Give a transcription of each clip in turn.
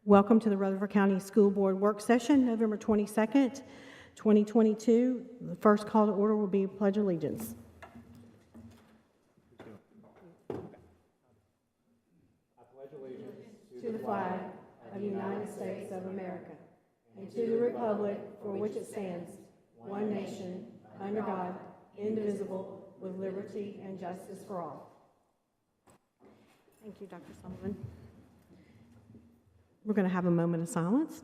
Welcome to the Rutherford County School Board Work Session, November 22nd, 2022. The first call to order will be Pledge of Allegiance. I pledge allegiance to the flag of the United States of America and to the republic for which it stands, one nation, under God, indivisible, with liberty and justice for all. Thank you, Dr. Sullivan. We're going to have a moment of silence.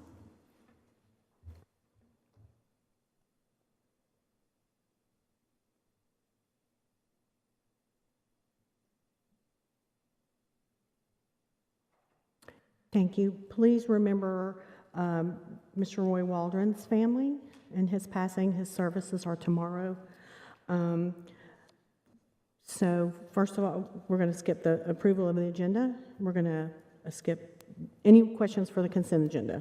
Thank you. Please remember Mr. Roy Waldron's family and his passing. His services are tomorrow. So first of all, we're going to skip the approval of the agenda. We're going to skip any questions for the consent agenda.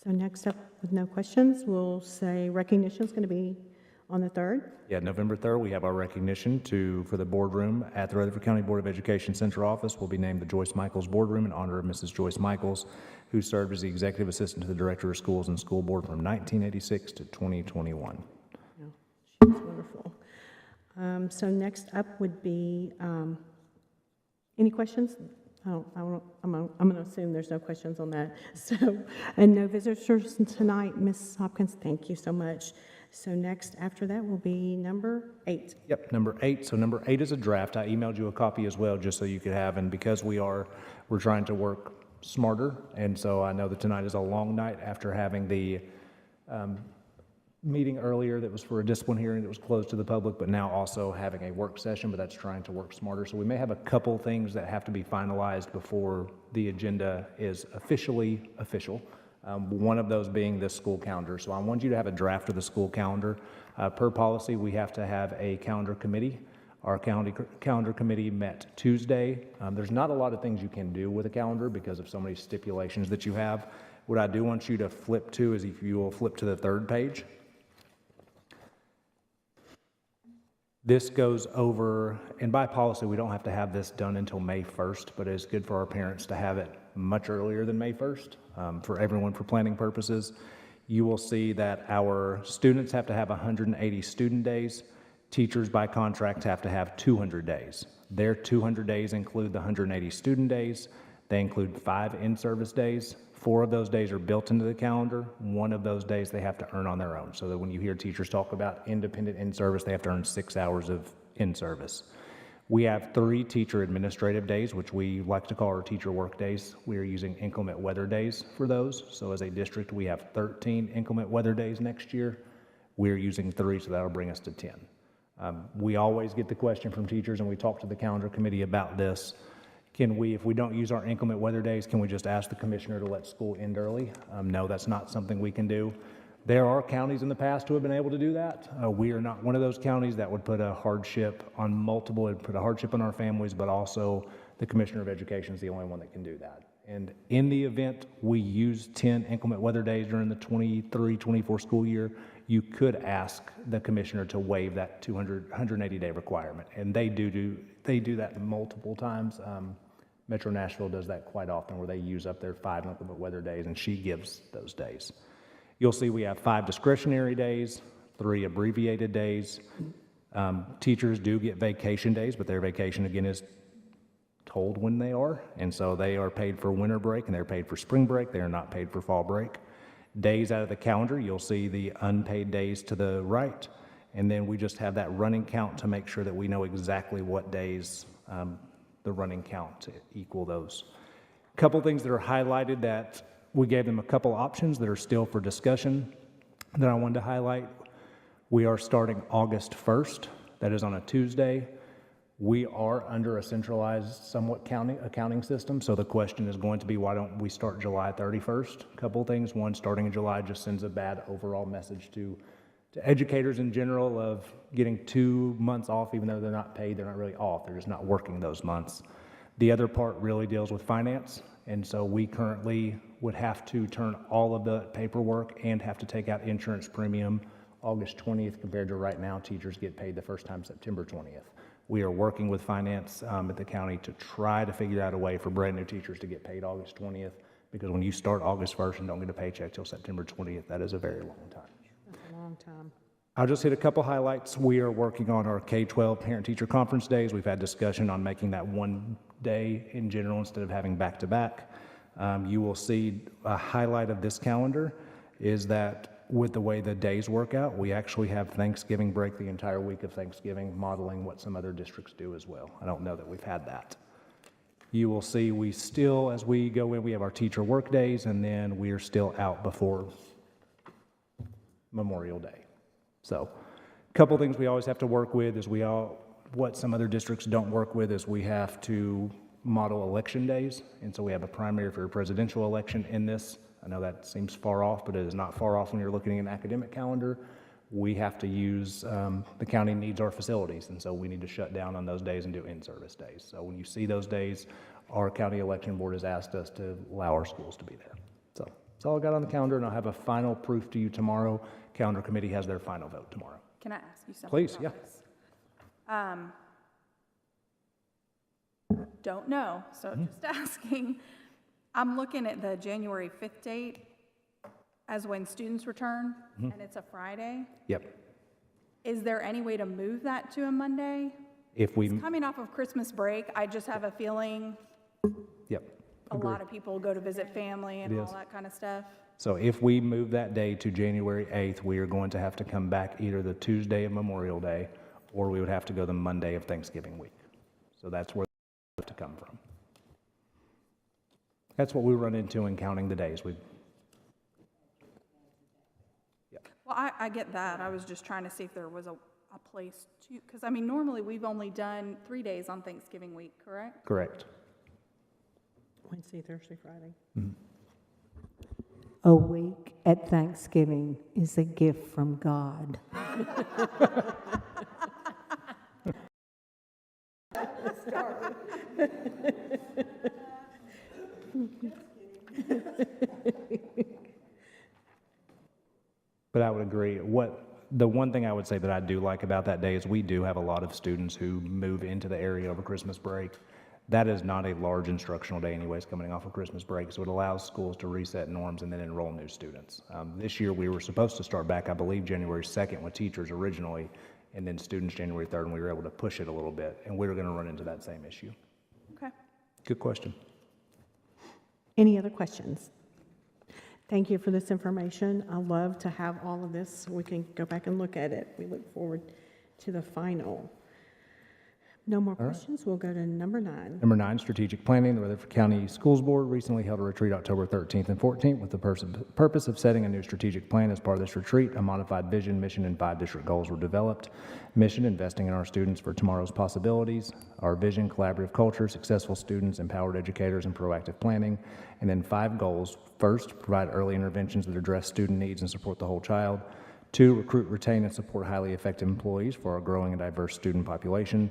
So next up, with no questions, we'll say recognition is going to be on the 3rd. Yeah, November 3rd, we have our recognition for the boardroom at the Rutherford County Board of Education Central Office. Will be named the Joyce Michaels Boardroom in honor of Mrs. Joyce Michaels, who served as the Executive Assistant to the Director of Schools and School Board from 1986 to 2021. Yeah, she was wonderful. So next up would be, any questions? I'm going to assume there's no questions on that. So, and no visitors tonight, Ms. Hopkins, thank you so much. So next after that will be number 8. Yep, number 8. So number 8 is a draft. I emailed you a copy as well, just so you could have, and because we're trying to work smarter, and so I know that tonight is a long night after having the meeting earlier that was for a discipline hearing that was closed to the public, but now also having a work session, but that's trying to work smarter. So we may have a couple things that have to be finalized before the agenda is officially official. One of those being this school calendar. So I want you to have a draft of the school calendar. Per policy, we have to have a calendar committee. Our calendar committee met Tuesday. There's not a lot of things you can do with a calendar because of so many stipulations that you have. What I do want you to flip to is, if you will flip to the 3rd page. This goes over, and by policy, we don't have to have this done until May 1st, but it's good for our parents to have it much earlier than May 1st for everyone for planning purposes. You will see that our students have to have 180 student days. Teachers by contract have to have 200 days. Their 200 days include the 180 student days. They include 5 in-service days. 4 of those days are built into the calendar. 1 of those days they have to earn on their own. So that when you hear teachers talk about independent in-service, they have to earn 6 hours of in-service. We have 3 teacher administrative days, which we like to call our teacher work days. We are using inclement weather days for those. So as a district, we have 13 inclement weather days next year. We're using 3, so that'll bring us to 10. We always get the question from teachers, and we talk to the calendar committee about this. Can we, if we don't use our inclement weather days, can we just ask the commissioner to let school end early? No, that's not something we can do. There are counties in the past who have been able to do that. We are not one of those counties. That would put a hardship on multiple, it would put a hardship on our families, but also the commissioner of education is the only one that can do that. And in the event we use 10 inclement weather days during the 23-24 school year, you could ask the commissioner to waive that 180-day requirement. And they do that multiple times. Metro Nashville does that quite often, where they use up their 5 inclement weather days, and she gives those days. You'll see we have 5 discretionary days, 3 abbreviated days. Teachers do get vacation days, but their vacation, again, is told when they are, and so they are paid for winter break and they're paid for spring break. They are not paid for fall break. Days out of the calendar, you'll see the unpaid days to the right, and then we just have that running count to make sure that we know exactly what days the running count to equal those. A couple things that are highlighted that we gave them a couple options that are still for discussion that I wanted to highlight. We are starting August 1st. That is on a Tuesday. We are under a centralized, somewhat accounting system, so the question is going to be, why don't we start July 31st? A couple things. One, starting in July just sends a bad overall message to educators in general of getting 2 months off, even though they're not paid. They're not really off. They're just not working those months. The other part really deals with finance, and so we currently would have to turn all of the paperwork and have to take out insurance premium August 20th compared to right now, teachers get paid the first time September 20th. We are working with finance at the county to try to figure out a way for brand new teachers to get paid August 20th, because when you start August 1st and don't get a paycheck till September 20th, that is a very long time. That's a long time. I'll just hit a couple highlights. We are working on our K-12 parent-teacher conference days. We've had discussion on making that one day in general instead of having back-to-back. You will see a highlight of this calendar is that with the way the days work out, we actually have Thanksgiving break the entire week of Thanksgiving, modeling what some other districts do as well. I don't know that we've had that. You will see we still, as we go in, we have our teacher work days, and then we are still out before Memorial Day. So a couple things we always have to work with is what some other districts don't work with is we have to model election days. And so we have a primary for a presidential election in this. I know that seems far off, but it is not far off when you're looking at an academic calendar. We have to use, the county needs our facilities, and so we need to shut down on those days and do in-service days. So when you see those days, our county election board has asked us to allow our schools to be there. So that's all I got on the calendar, and I'll have a final proof to you tomorrow. Calendar committee has their final vote tomorrow. Can I ask you something? Please, about this? Don't know, so just asking. I'm looking at the January 5th date as when students return, and it's a Friday. Yep. Is there any way to move that to a Monday? If we, Coming off of Christmas break, I just have a feeling yep. a lot of people go to visit family and It all is. that kind of stuff. So if we move that day to January 8th, we are going to have to come back either the Tuesday of Memorial Day, or we would have to go the Monday of Thanksgiving week. So that's where we have to come from. That's what we run into in counting the days. Well, I get that. I was just trying to see if there was a place to, because I mean, normally we've only done 3 days on Thanksgiving week, correct? Correct. Wednesday, Thursday, Friday. A week at Thanksgiving is a gift from God. But I would agree. The one thing I would say that I do like about that day is we do have a lot of students who move into the area over Christmas break. That is not a large instructional day anyways, coming off of Christmas break, so it allows schools to reset norms and then enroll new students. This year we were supposed to start back, I believe, January 2nd with teachers originally, and then students January 3rd, and we were able to push it a little bit, and we were going to run into that same issue. Okay. Good question. Any other questions? Thank you for this information. I love to have all of this so we can go back and look at it. We look forward to the final. No more questions. We'll go to number 9. Number 9, strategic planning. The Rutherford County Schools Board recently held a retreat October 13th and 14th with the purpose of setting a new strategic plan. As part of this retreat, a modified vision, mission, and 5 district goals were developed. Mission, investing in our students for tomorrow's possibilities. Our vision, collaborative culture, successful students, empowered educators, and proactive planning. And then 5 goals. First, provide early interventions that address student needs and support the whole child. 2, recruit, retain, and support highly effective employees for our growing and diverse student population.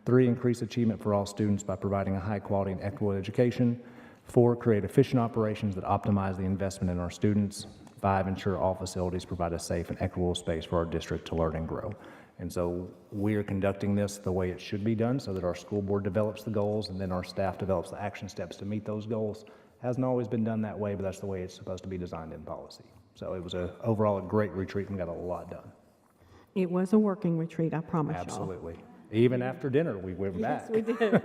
3, increase achievement for all students by providing a high-quality and equitable education. 4, create efficient operations that optimize the investment in our students. 5, ensure all facilities provide a safe and equitable space for our district to learn and grow. And so we are conducting this the way it should be done so that our school board develops the goals and then our staff develops the action steps to meet those goals. Hasn't always been done that way, but that's the way it's supposed to be designed in policy. So it was overall a great retreat and got a lot done. It was a working retreat, I promise y'all. Absolutely. Even after dinner, we went back. Yes, we did.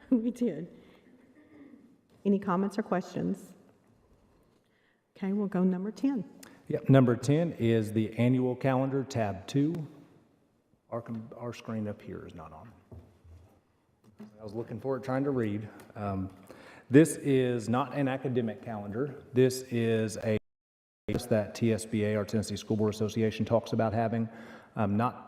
We did. Any comments or questions? Okay, we'll go number 10. Yep. Number 10 is the annual calendar, tab 2. Our screen up here is not on. I was looking for it, trying to read. This is not an academic calendar. This is a that TSBA, our Tennessee School Board Association, talks about having.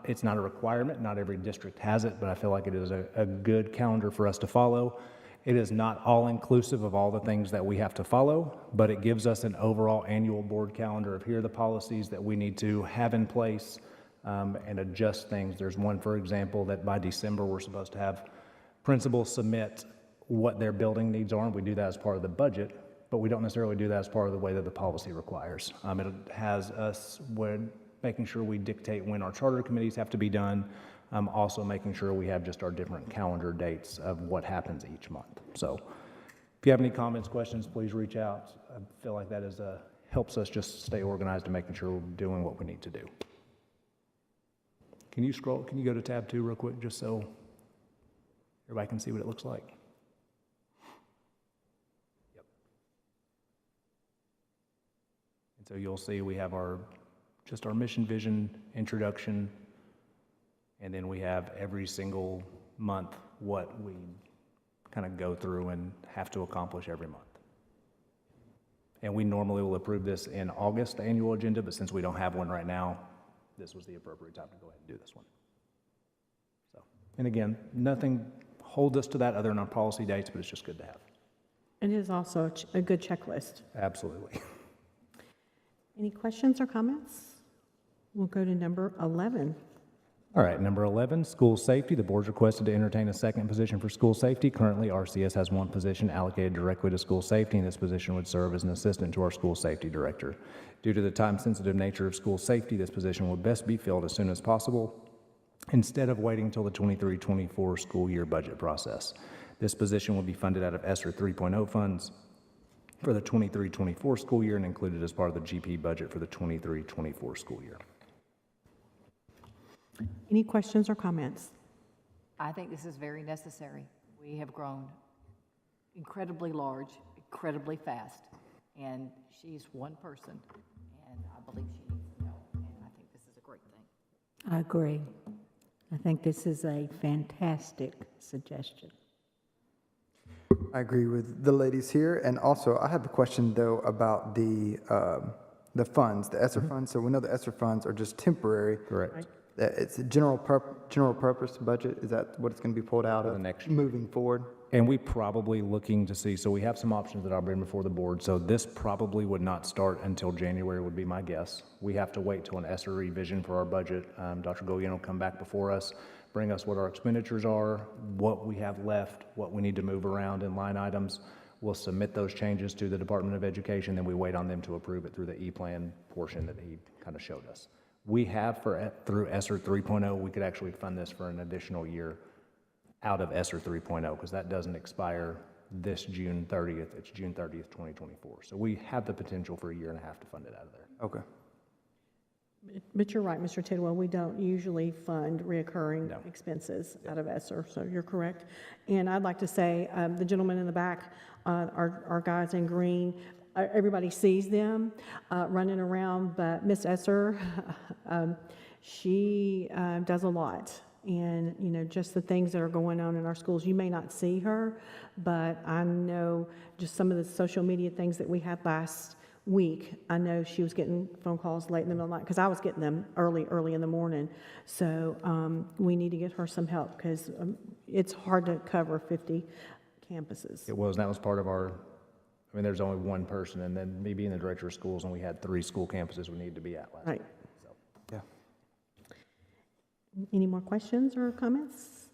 It's not a requirement. Not every district has it, but I feel like it is a good calendar for us to follow. It is not all-inclusive of all the things that we have to follow, but it gives us an overall annual board calendar of here are the policies that we need to have in place and adjust things. There's one, for example, that by December we're supposed to have principals submit what their building needs are, and we do that as part of the budget, but we don't necessarily do that as part of the way that the policy requires. It has us when making sure we dictate when our charter committees have to be done, also making sure we have just our different calendar dates of what happens each month. So if you have any comments, questions, please reach out. I feel like that helps us just stay organized and making sure we're doing what we need to do. Can you go to tab 2 real quick, just so everybody can see what it looks like? Yep. And so you'll see we have our mission vision introduction, and then we have every single month what we kind of go through and have to accomplish every month. And we normally will approve this in August, the annual agenda, but since we don't have one right now, this was the appropriate time to go ahead and do this one. So, and again, nothing holds us to that other than our policy dates, but it's just good to have. It is also a good checklist. Absolutely. Any questions or comments? We'll go to number 11. All right, number 11, school safety. The board's requested to entertain a second position for school safety. Currently, RCS has one position allocated directly to school safety, and this position would serve as an assistant to our school safety director. Due to the time-sensitive nature of school safety, this position would best be filled as soon as possible, instead of waiting until the 23-24 school year budget process. This position will be funded out of ESSER 3.0 funds for the 23-24 school year and included as part of the GP budget for the 23-24 school year. Any questions or comments? I think this is very necessary. We have grown incredibly large, incredibly fast, and she's one person, and I believe she needs the help, and I think this is a great thing. I agree. I think this is a fantastic suggestion. I agree with the ladies here, and also I have a question though about the funds, the ESSER funds. So we know the ESSER funds are just temporary. Correct. Right. It's a general purpose budget. Is that what it's going to be pulled out For the of next- moving forward? And we probably looking to see, so we have some options that I'll bring before the board. So this probably would not start until January would be my guess. We have to wait till an ESSER revision for our budget. Dr. Goyen will come back before us, bring us what our expenditures are, what we have left, what we need to move around in line items. We'll submit those changes to the Department of Education, then we wait on them to approve it through the E-Plan portion that he kind of showed us. We have through ESSER 3.0, we could actually fund this for an additional year out of ESSER 3.0 because that doesn't expire this June 30th. It's June 30th, 2024. So we have the potential for a year and a half to fund it out of there. Okay. But you're right, Mr. Tidwell, we don't usually fund reoccurring No. expenses out of ESSER, so you're correct. And I'd like to say, the gentleman in the back, our guys in green, everybody sees them running around, but Miss Esser, she does a lot. And, you know, just the things that are going on in our schools, you may not see her, but I know just some of the social media things that we had last week, I know she was getting phone calls late in the middle of the night, because I was getting them early in the morning. So we need to get her some help, because it's hard to cover 50 campuses. It was, and that was part of there's only one person, and then me being the director of schools, and we had 3 school campuses we needed to be at last Right. week. So. Yeah. Any more questions or comments?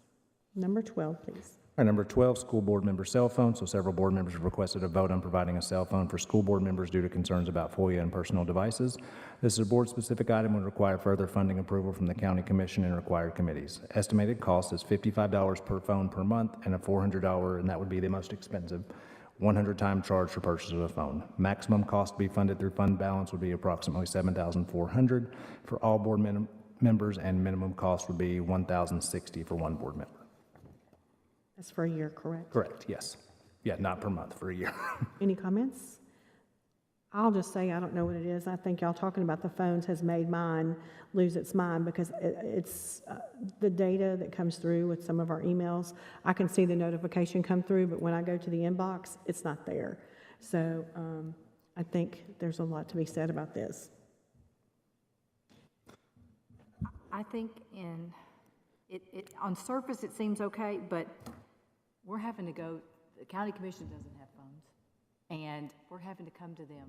Number 12, please. All right, number 12, school board member cell phone. So several board members have requested a vote on providing a cell phone for school board members due to concerns about FOIA and personal devices. This is a board-specific item and would require further funding approval from the county commission and required committees. Estimated cost is $55 per phone per month and a $400, and that would be the most expensive, 100-time charge for purchase of a phone. Maximum cost to be funded through fund balance would be approximately $7,400 for all board members, and minimum cost would be $1,060 for one board member. That's for a year, correct? Correct, yes. Yeah, not per month, for a year. Any comments? I'll just say, I don't know what it is. I think y'all talking about the phones has made mine lose its mind, because it's the data that comes through with some of our emails. I can see the notification come through, but when I go to the inbox, it's not there. So I think there's a lot to be said about this. I think on surface, it seems okay, but we're having to go, the county commission doesn't have phones, and we're having to come to them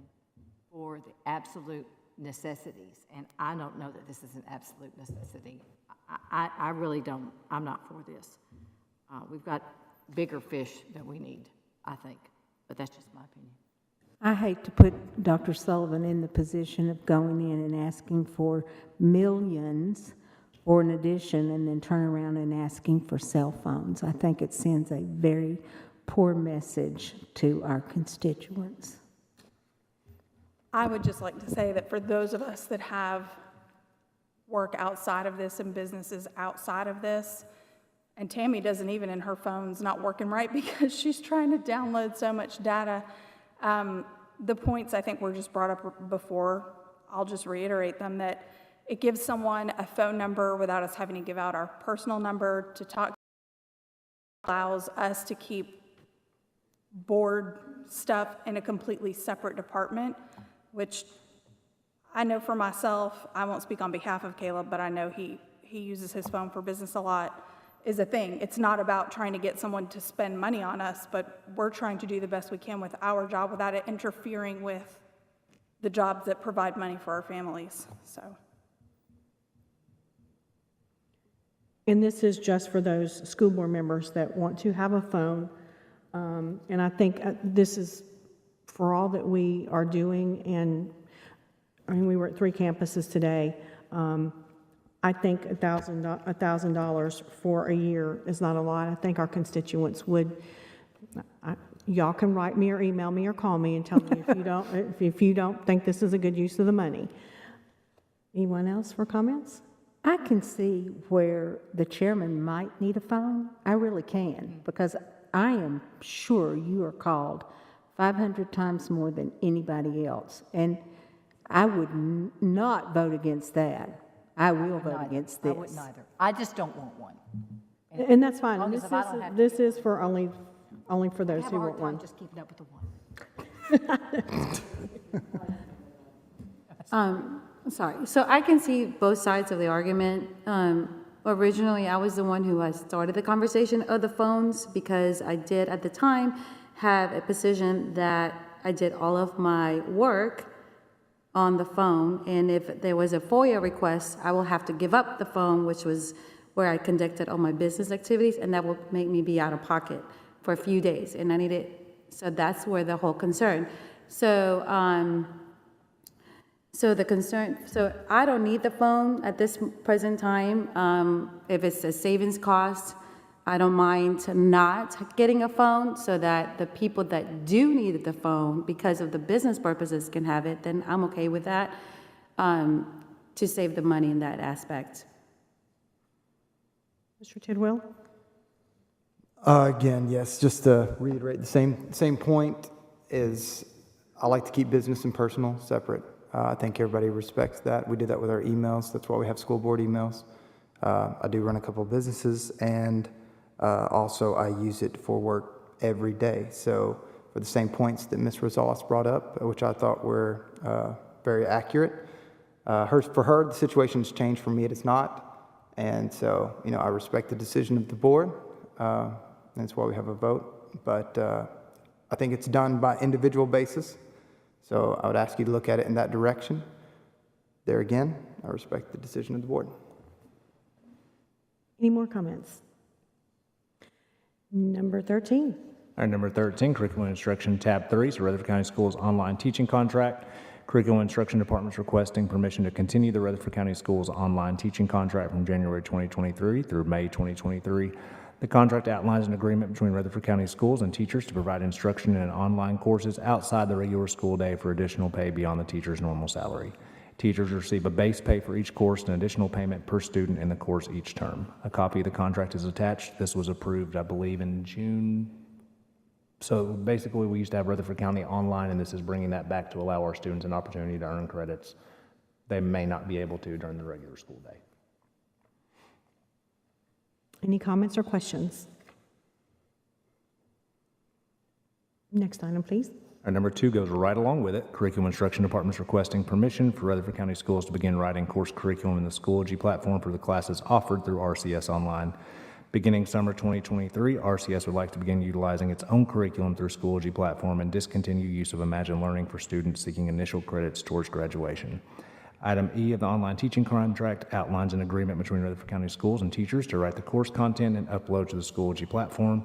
for the absolute necessities, and I don't know that this is an absolute necessity. I really don't, I'm not for this. We've got bigger fish that we need, I think. But that's just my opinion. I hate to put Dr. Sullivan in the position of going in and asking for millions for an addition and then turn around and asking for cell phones. I think it sends a very poor message to our constituents. I would just like to say that for those of us that have work outside of this and businesses outside of this, and Tammy doesn't even, and her phone's not working right because she's trying to download so much data. The points I think were just brought up before, I'll just reiterate them, that it gives someone a phone number without us having to give out our personal number to talk, allows us to keep board stuff in a completely separate department, which I know for myself, I won't speak on behalf of Caleb, but I know he uses his phone for business a lot, is a thing. It's not about trying to get someone to spend money on us, but we're trying to do the best we can with our job without it interfering with the jobs that provide money for our families, so. And this is just for those school board members that want to have a phone. And I think this is for all that we are doing. And I mean, we were at 3 campuses today. I think $1,000 for a year is not a lot. I think our constituents would. Y'all can write me or email me or call me and tell me if you don't think this is a good use of the money. Anyone else for comments? I can see where the chairman might need a phone. I really can, because I am sure you are called 500 times more than anybody else. And I would not vote against that. I will vote against this. I wouldn't either. I just don't want one. And that's fine. long And as if I don't have to this get is for only for I those have who a hard want time one. just keeping up with the one. Sorry, so I can see both sides of the argument. Originally, I was the one who had started the conversation of the phones because I did at the time have a position that I did all of my work on the phone, and if there was a FOIA request, I will have to give up the phone, which was where I conducted all my business activities, and that will make me be out of pocket for a few days, and I needed, so that's where the whole concern. So, so I don't need the phone at this present time. If it's a savings cost, I don't mind not getting a phone so that the people that do need the phone because of the business purposes can have it, then I'm okay with that, to save the money in that aspect. Mr. Tidwell? Again, yes, just to reiterate, the same point is I like to keep business and personal separate. I think everybody respects that. We do that with our emails. That's why we have school board emails. I do run a couple of businesses, and also I use it for work every day. So for the same points that Ms. Rosales brought up, which I thought were very accurate, for her, the situation's changed. For me, it is not. And so, I respect the decision of the board. And that's why we have a vote. But I think it's done by individual basis. So I would ask you to look at it in that direction. There again, I respect the decision of the board. Any more comments? Number 13. Item number 13, Curriculum Instruction, Tab 3, so Rutherford County Schools Online Teaching Contract. Curriculum Instruction Department's requesting permission to continue the Rutherford County Schools Online Teaching Contract from January 2023 through May 2023. The contract outlines an agreement between Rutherford County Schools and teachers to provide instruction in online courses outside the regular school day for additional pay beyond the teacher's normal salary. Teachers receive a base pay for each course and additional payment per student in the course each term. A copy of the contract is attached. This was approved, I believe, in June. So basically, we used to have Rutherford County online, and this is bringing that back to allow our students an opportunity to earn credits they may not be able to during the regular school day. Any comments or questions? Next item, please. Our number 2 goes right along with it. Curriculum Instruction Department's requesting permission for Rutherford County Schools to begin writing course curriculum in the Schoology platform for the classes offered through RCS Online. Beginning summer 2023, RCS would like to begin utilizing its own curriculum through Schoology platform and discontinue use of Imagine Learning for students seeking initial credits towards graduation. Item E of the online teaching contract outlines an agreement between Rutherford County Schools and teachers to write the course content and upload to the Schoology platform.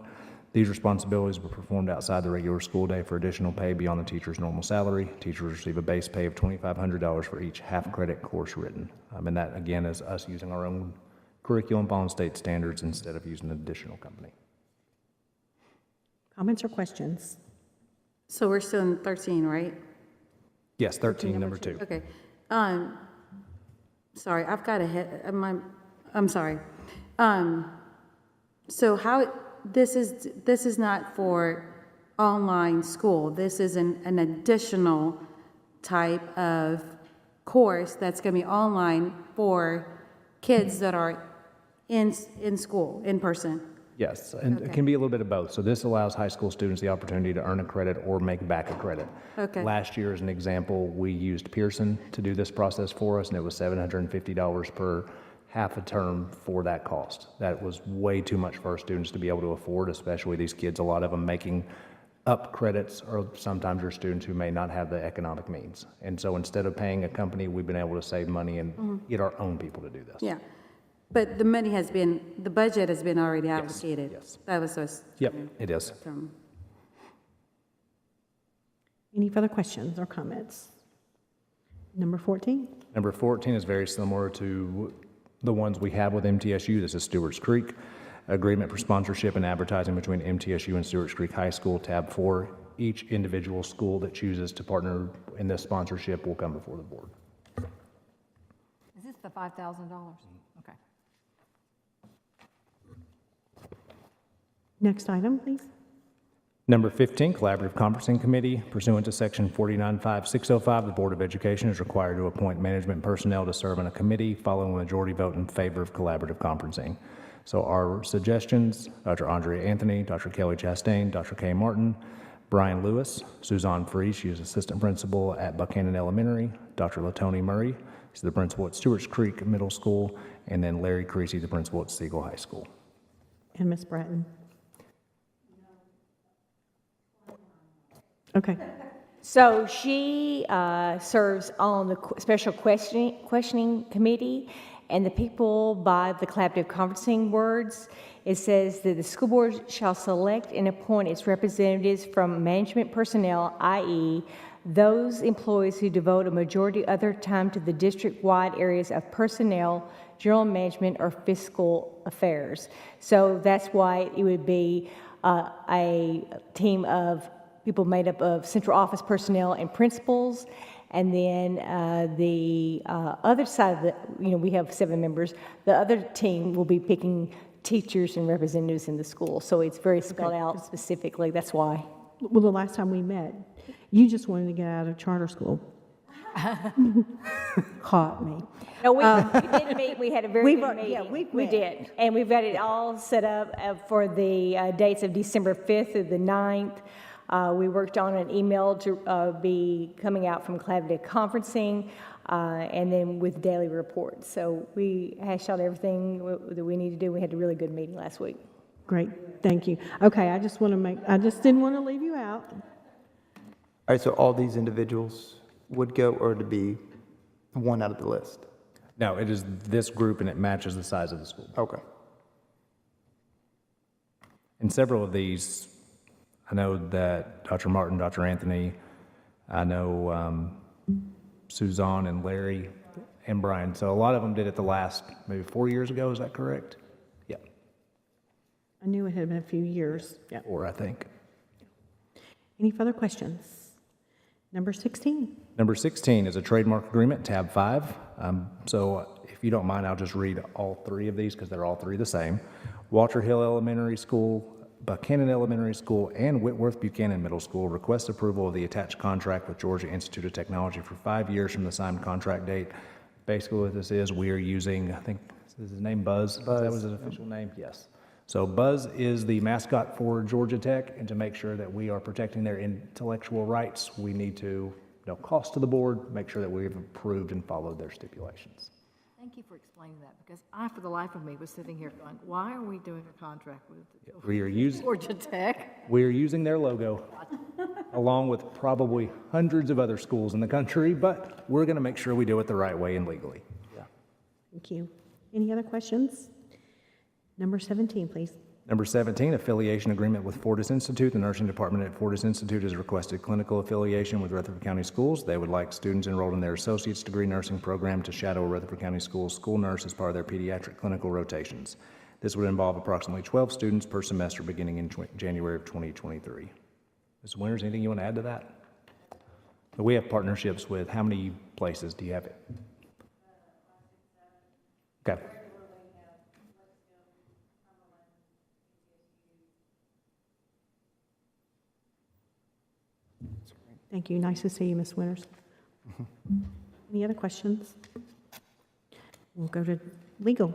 These responsibilities were performed outside the regular school day for additional pay beyond the teacher's normal salary. Teachers receive a base pay of $2,500 for each half-credit course written. And that, again, is us using our own curriculum following state standards instead of using an additional company. Comments or questions? So we're still in 13, right? Yes, 13, number 2. Okay. Sorry, I've got a head, I'm sorry. So how, this is not for online school. This is an additional type of course that's going to be online for kids that are in school, in person. Yes, and it can be a little bit of both. So this allows high school students the opportunity to earn a credit or make back a credit. Okay. Last year, as an example, we used Pearson to do this process for us, and it was $750 per half a term for that cost. That was way too much for our students to be able to afford, especially these kids, a lot of them making up credits, or sometimes your students who may not have the economic means. And so instead of paying a company, we've been able to save money and get our own people to do this. Yeah. But the money has been, the budget has been already allocated. yes. That was so. Yep, it is. Any further questions or comments? Number 14? Number 14 is very similar to the ones we have with MTSU. This is Stewart's Creek. Agreement for sponsorship and advertising between MTSU and Stewart's Creek High School. Tab 4, each individual school that chooses to partner in this sponsorship will come before the board. Is this the $5,000? Okay. Next item, please. Number 15, Collaborative Conferencing Committee. Pursuant to Section 495605, the Board of Education is required to appoint management personnel to serve on a committee following a majority vote in favor of collaborative conferencing. So our suggestions, Dr. Andrea Anthony, Dr. Kelly Chastain, Dr. Kay Martin, Brian Lewis, Suzanne Free, she is assistant principal at Buchanan Elementary, Dr. Latoni Murray, she's the principal at Stewart's Creek Middle School, and then Larry Creasy, the principal at Siegel High School. And Ms. Bratton? Okay. So she serves on the special questioning committee, and the people by the collaborative conferencing words, it says that the school board shall select and appoint its representatives from management personnel, i.e., those employees who devote a majority of their time to the district-wide areas of personnel, general management, or fiscal affairs. So that's why it would be a team of people made up of central office personnel and principals, and then the other side of the, we have 7 members. The other team will be picking teachers and representatives in the school. So it's very spelled out specifically. That's why. Well, the last time we met, you just wanted to get out of charter school. Caught me. No, we did meet. We had a very good meeting. yeah, we we met. did. And we've got it all set up for the dates of December 5th through the 9th. We worked on an email to be coming out from collaborative conferencing, and then with daily reports. So we hashed out everything that we need to do. We had a really good meeting last week. Great, thank you. Okay, I just didn't want to leave you out. All right, so all these individuals would go, or to be one out of the list? No, it is this group, and it matches the size of the school. Okay. And several of these, I know that Dr. Martin, Dr. Anthony, I know Suzanne and Larry and Brian. So a lot of them did it the last maybe 4 years ago. Is that correct? Yeah, I knew it had been a few years. Yeah. 4, I think. Any further questions? Number 16. Number 16 is a trademark agreement, tab 5. So if you don't mind, I'll just read all 3 of these because they're all 3 the same. Walter Hill Elementary School, Buchanan Elementary School, and Whitworth Buchanan Middle School request approval of the attached contract with Georgia Institute of Technology for 5 years from the signed contract date. Basically what this is, we are using, I think, is his name Buzz? That was his official name? Yes. So Buzz is the mascot for Georgia Tech, and to make sure that we are protecting their intellectual rights, we need to, cost to the board, make sure that we've approved and followed their stipulations. Thank you for explaining that, because I, for the life of me, was sitting here going, why are we doing a contract with We are using Georgia Tech? We are using their logo, along with probably hundreds of other schools in the country, but we're going to make sure we do it the right way and legally. Thank you. Any other questions? Number 17, please. Number 17, affiliation agreement with Fortis Institute. The nursing department at Fortis Institute has requested clinical affiliation with Rutherford County Schools. They would like students enrolled in their associate's degree nursing program to shadow a Rutherford County Schools school nurse as part of their pediatric clinical rotations. This would involve approximately 12 students per semester beginning in January of 2023. Ms. Winters, anything you want to add to that? We have partnerships with how many places do you have it? Okay. Thank you. Nice to see you, Ms. Winters. Any other questions? We'll go to legal,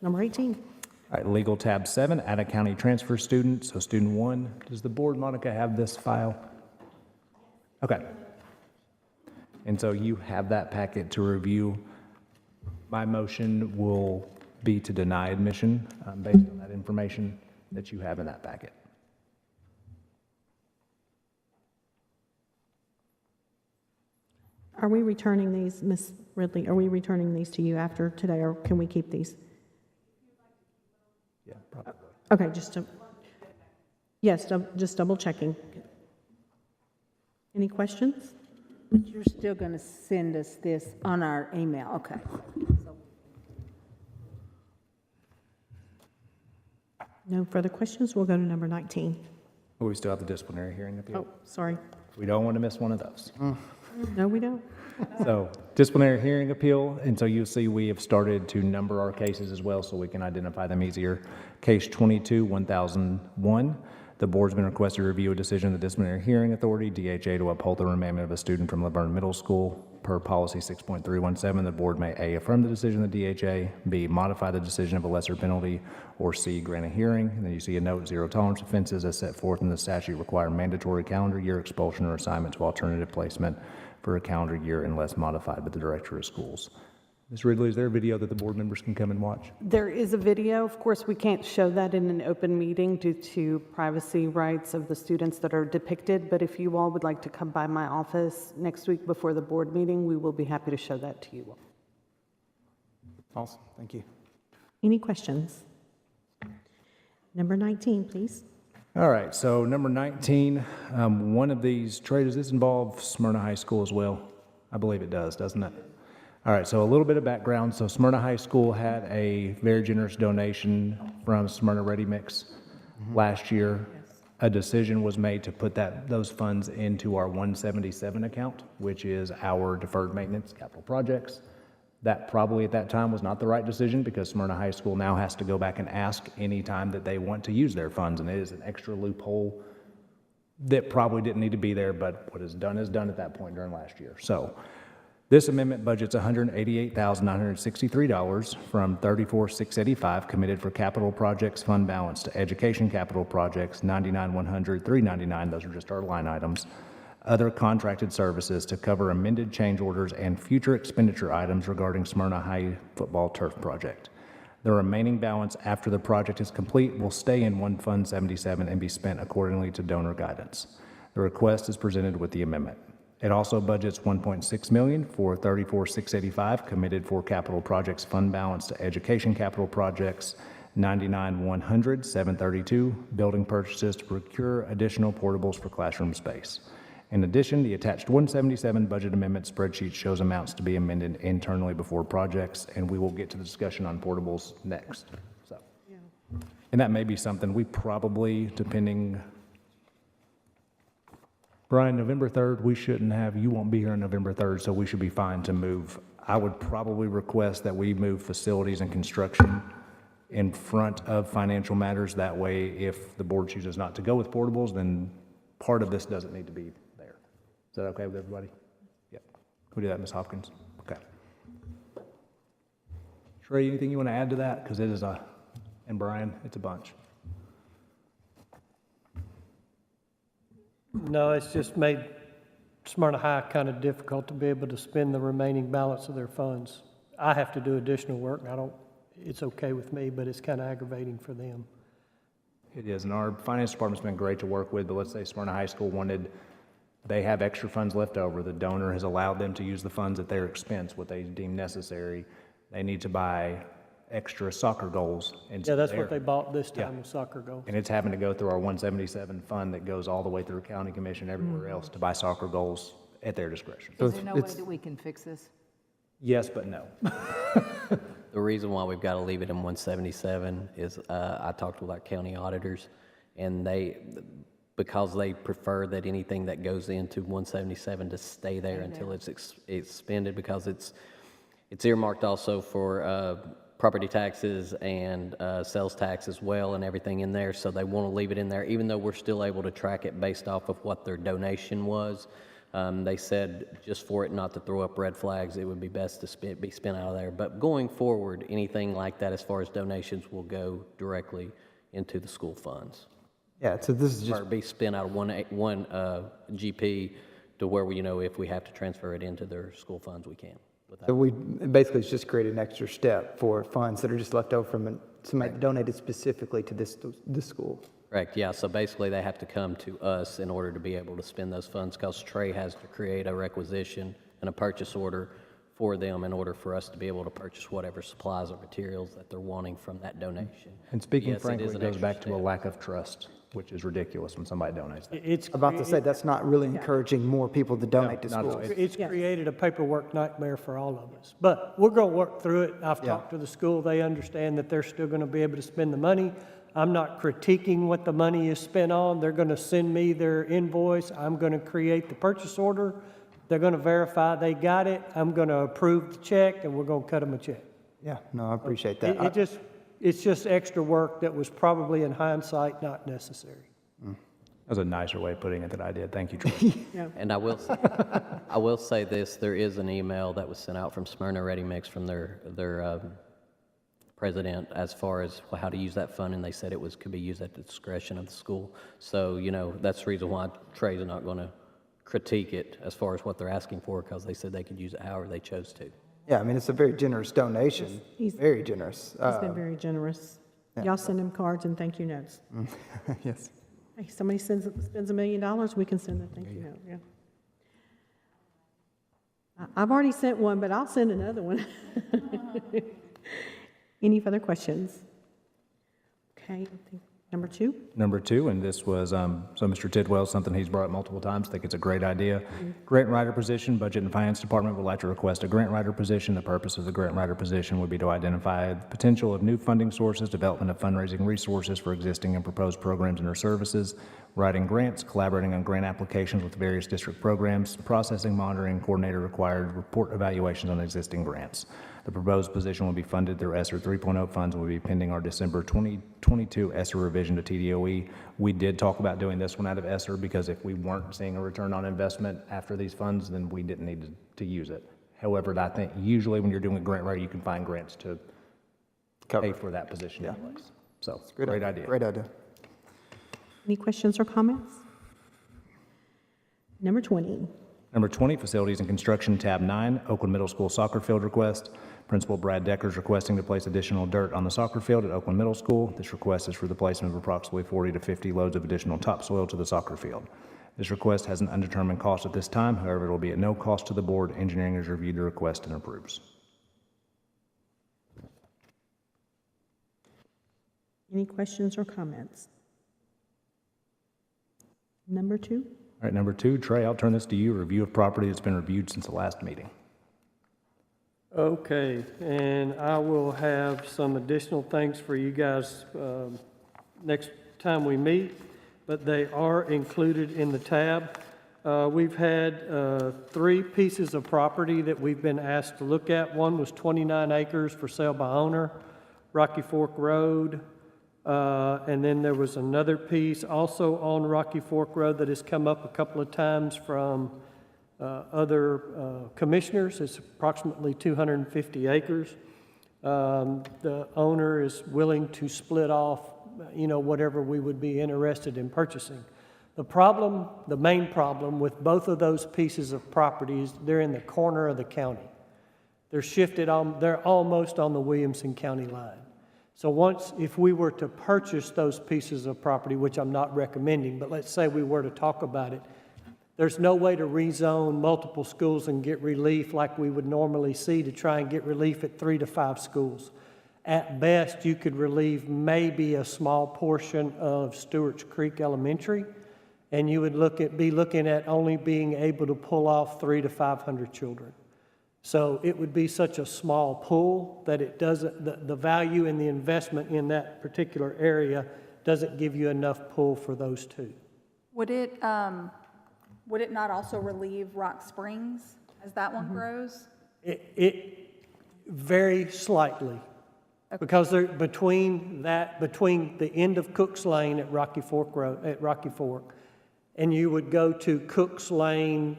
number 18. All right, legal tab 7, Ada County transfer student. So student 1, does the board, Monica, have this file? Okay. And so you have that packet to review. My motion will be to deny admission based on that information that you have in that packet. Are we returning these, Ms. Ridley, are we returning these to you after today, or can we keep these? Yeah, probably. Okay, just double checking. Any questions? But you're still going to send us this on our email, okay? No further questions. We'll go to number 19. Oh, we still have the disciplinary hearing appeal. Oh, sorry. We don't want to miss one of those. No, we don't. So disciplinary hearing appeal, and so you'll see we have started to number our cases as well so we can identify them easier. Case 22-1001, the board's been requested to review a decision of the disciplinary hearing authority, DHA, to uphold the remainment of a student from Laverne Middle School. Per policy 6.317, the board may A, affirm the decision of the DHA, B, modify the decision of a lesser penalty, or C, grant a hearing. And then you see a note, zero tolerance offenses as set forth in the statute require mandatory calendar year expulsion or assignment to alternative placement for a calendar year unless modified by the director of schools. Ms. Ridley, is there a video that the board members can come and watch? There is a video. Of course, we can't show that in an open meeting due to privacy rights of the students that are depicted, but if you all would like to come by my office next week before the board meeting, we will be happy to show that to you all. Awesome, thank you. Any questions? Number 19, please. All right, so number 19, one of these, Trey, does this involve Smyrna High School as well? I believe it does, doesn't it? All right, so a little bit of background. So Smyrna High School had a very generous donation from Smyrna Ready Mix last year. A decision was made to put those funds into our 177 account, which is our deferred maintenance capital projects. That probably at that time was not the right decision because Smyrna High School now has to go back and ask any time that they want to use their funds, and it is an extra loophole that probably didn't need to be there, but what is done at that point during last year. So this amendment budgets $188,963 from $34,685 committed for capital projects fund balance to education capital projects $99,100, $399. Those are just our line items. Other contracted services to cover amended change orders and future expenditure items regarding Smyrna High football turf project. The remaining balance after the project is complete will stay in one Fund 77 and be spent accordingly to donor guidance. The request is presented with the amendment. It also budgets $1.6 million for $34,685 committed for capital projects fund balance to education capital projects $99,100, $732 building purchases to procure additional portables for classroom space. In addition, the attached 177 budget amendment spreadsheet shows amounts to be amended internally before projects, and we will get to the discussion on portables next. So, and that may be something we probably, depending. Brian, November 3rd, you won't be here on November 3rd, so we should be fine to move. I would probably request that we move facilities and construction in front of financial matters. That way, if the board chooses not to go with portables, then part of this doesn't need to be there. Is that okay with everybody? Yep. Can we do that, Ms. Hopkins? Okay. Trey, anything you want to add to that? Because and Brian, it's a bunch. No, it's just made Smyrna High kind of difficult to be able to spend the remaining balance of their funds. I have to do additional work, and it's okay with me, but it's kind of aggravating for them. It is, and our finance department's been great to work with, but let's say Smyrna High School they have extra funds left over. The donor has allowed them to use the funds at their expense, what they deem necessary. They need to buy extra soccer goals. Yeah, that's what there. they bought this time, Yeah. was soccer goals. And it's having to go through our 177 fund that goes all the way through county commission, everywhere else, to buy soccer goals at their discretion. Is there no way that we can fix this? Yes, but no. The reason why we've got to leave it in 177 is I talked with our county auditors, and because they prefer that anything that goes into 177 to stay there until it's expended, because it's earmarked also for property taxes and sales tax as well and everything in there, so they want to leave it in there, even though we're still able to track it based off of what their donation was. They said just for it not to throw up red flags, it would be best to be spent out of there. But going forward, anything like that as far as donations will go directly into the school funds. Yeah, so this is just, Or be spent out of one GP to where we, if we have to transfer it into their school funds, we can. so we, basically it's just created an extra step for funds that are just left over from somebody that donated specifically to this school. Correct, yeah, so basically they have to come to us in order to be able to spend those funds, because Trey has to create a requisition and a purchase order for them in order for us to be able to purchase whatever supplies or materials that they're wanting from that donation. And speaking Yes, it frankly, is it an goes extra back to a step. lack of trust, which is ridiculous when somebody donates that. It's About to say, that's not really encouraging more people to donate to not at all. schools. It's created a paperwork nightmare for all of us. But we're going to work through it. I've talked to the school. They understand that they're still going to be able to spend the money. I'm not critiquing what the money is spent on. They're going to send me their invoice. I'm going to create the purchase order. They're going to verify they got it. I'm going to approve the check, and we're going to cut them a check. Yeah, no, I appreciate that. It's just extra work that was probably in hindsight not necessary. That was a nicer way of putting it than I did. Thank you, Troy. And I will say this, there is an email that was sent out from Smyrna Ready Mix from their president as far as how to use that fund, and they said could be used at the discretion of the school. So, that's the reason why Trey's not going to critique it as far as what they're asking for, because they said they could use it however they chose to. Yeah, I mean, it's a very generous donation, He's- very generous. He's been very generous. Y'all send him cards and thank you notes. Yes. Hey, somebody spends $1 million, we can send a thank you note, yeah. I've already sent one, but I'll send another one. Any further questions? Okay, I think number 2. Number 2, and this was, so Mr. Tidwell, something he's brought up multiple times, I think it's a great idea. Grant writer position, Budget and Finance Department would like to request a grant writer position. The purpose of the grant writer position would be to identify the potential of new funding sources, development of fundraising resources for existing and proposed programs and or services, writing grants, collaborating on grant applications with various district programs, processing, monitoring, coordinator required, report evaluations on existing grants. The proposed position will be funded through ESSER 3.0 funds and will be pending our December 2022 ESSER revision to TDOE. We did talk about doing this one out of ESSER because if we weren't seeing a return on investment after these funds, then we didn't need to use it. However, I think usually when you're doing a grant writer, you can find grants to pay for that position anyways. So, great idea. Great idea. Any questions or comments? Number 20. Number 20, Facilities and Construction, tab 9, Oakland Middle School soccer field request. Principal Brad Decker is requesting to place additional dirt on the soccer field at Oakland Middle School. This request is for the placement of approximately 40 to 50 loads of additional topsoil to the soccer field. This request has an undetermined cost at this time. However, it will be at no cost to the board. Engineering has reviewed the request and approves. Any questions or comments? Number 2. All right, number 2, Trey, I'll turn this to you. Review of property that's been reviewed since the last meeting. Okay, and I will have some additional things for you guys next time we meet, but they are included in the tab. We've had 3 pieces of property that we've been asked to look at. One was 29 acres for sale by owner, Rocky Fork Road. And then there was another piece also on Rocky Fork Road that has come up a couple of times from other commissioners. It's approximately 250 acres. The owner is willing to split off, whatever we would be interested in purchasing. The main problem with both of those pieces of property is they're in the corner of the county. They're almost on the Williamson County line. So if we were to purchase those pieces of property, which I'm not recommending, but let's say we were to talk about it, there's no way to rezone multiple schools and get relief like we would normally see to try and get relief at 3 to 5 schools. At best, you could relieve maybe a small portion of Stewart's Creek Elementary, and you would be looking at only being able to pull off 300 to 500 children. So it would be such a small pool that it doesn't, the value and the investment in that particular area doesn't give you enough pull for those two. Would it not also relieve Rock Springs as that one grows? It very slightly, because they're between the end of Cook's Lane at Rocky Fork, and you would go to Cook's Lane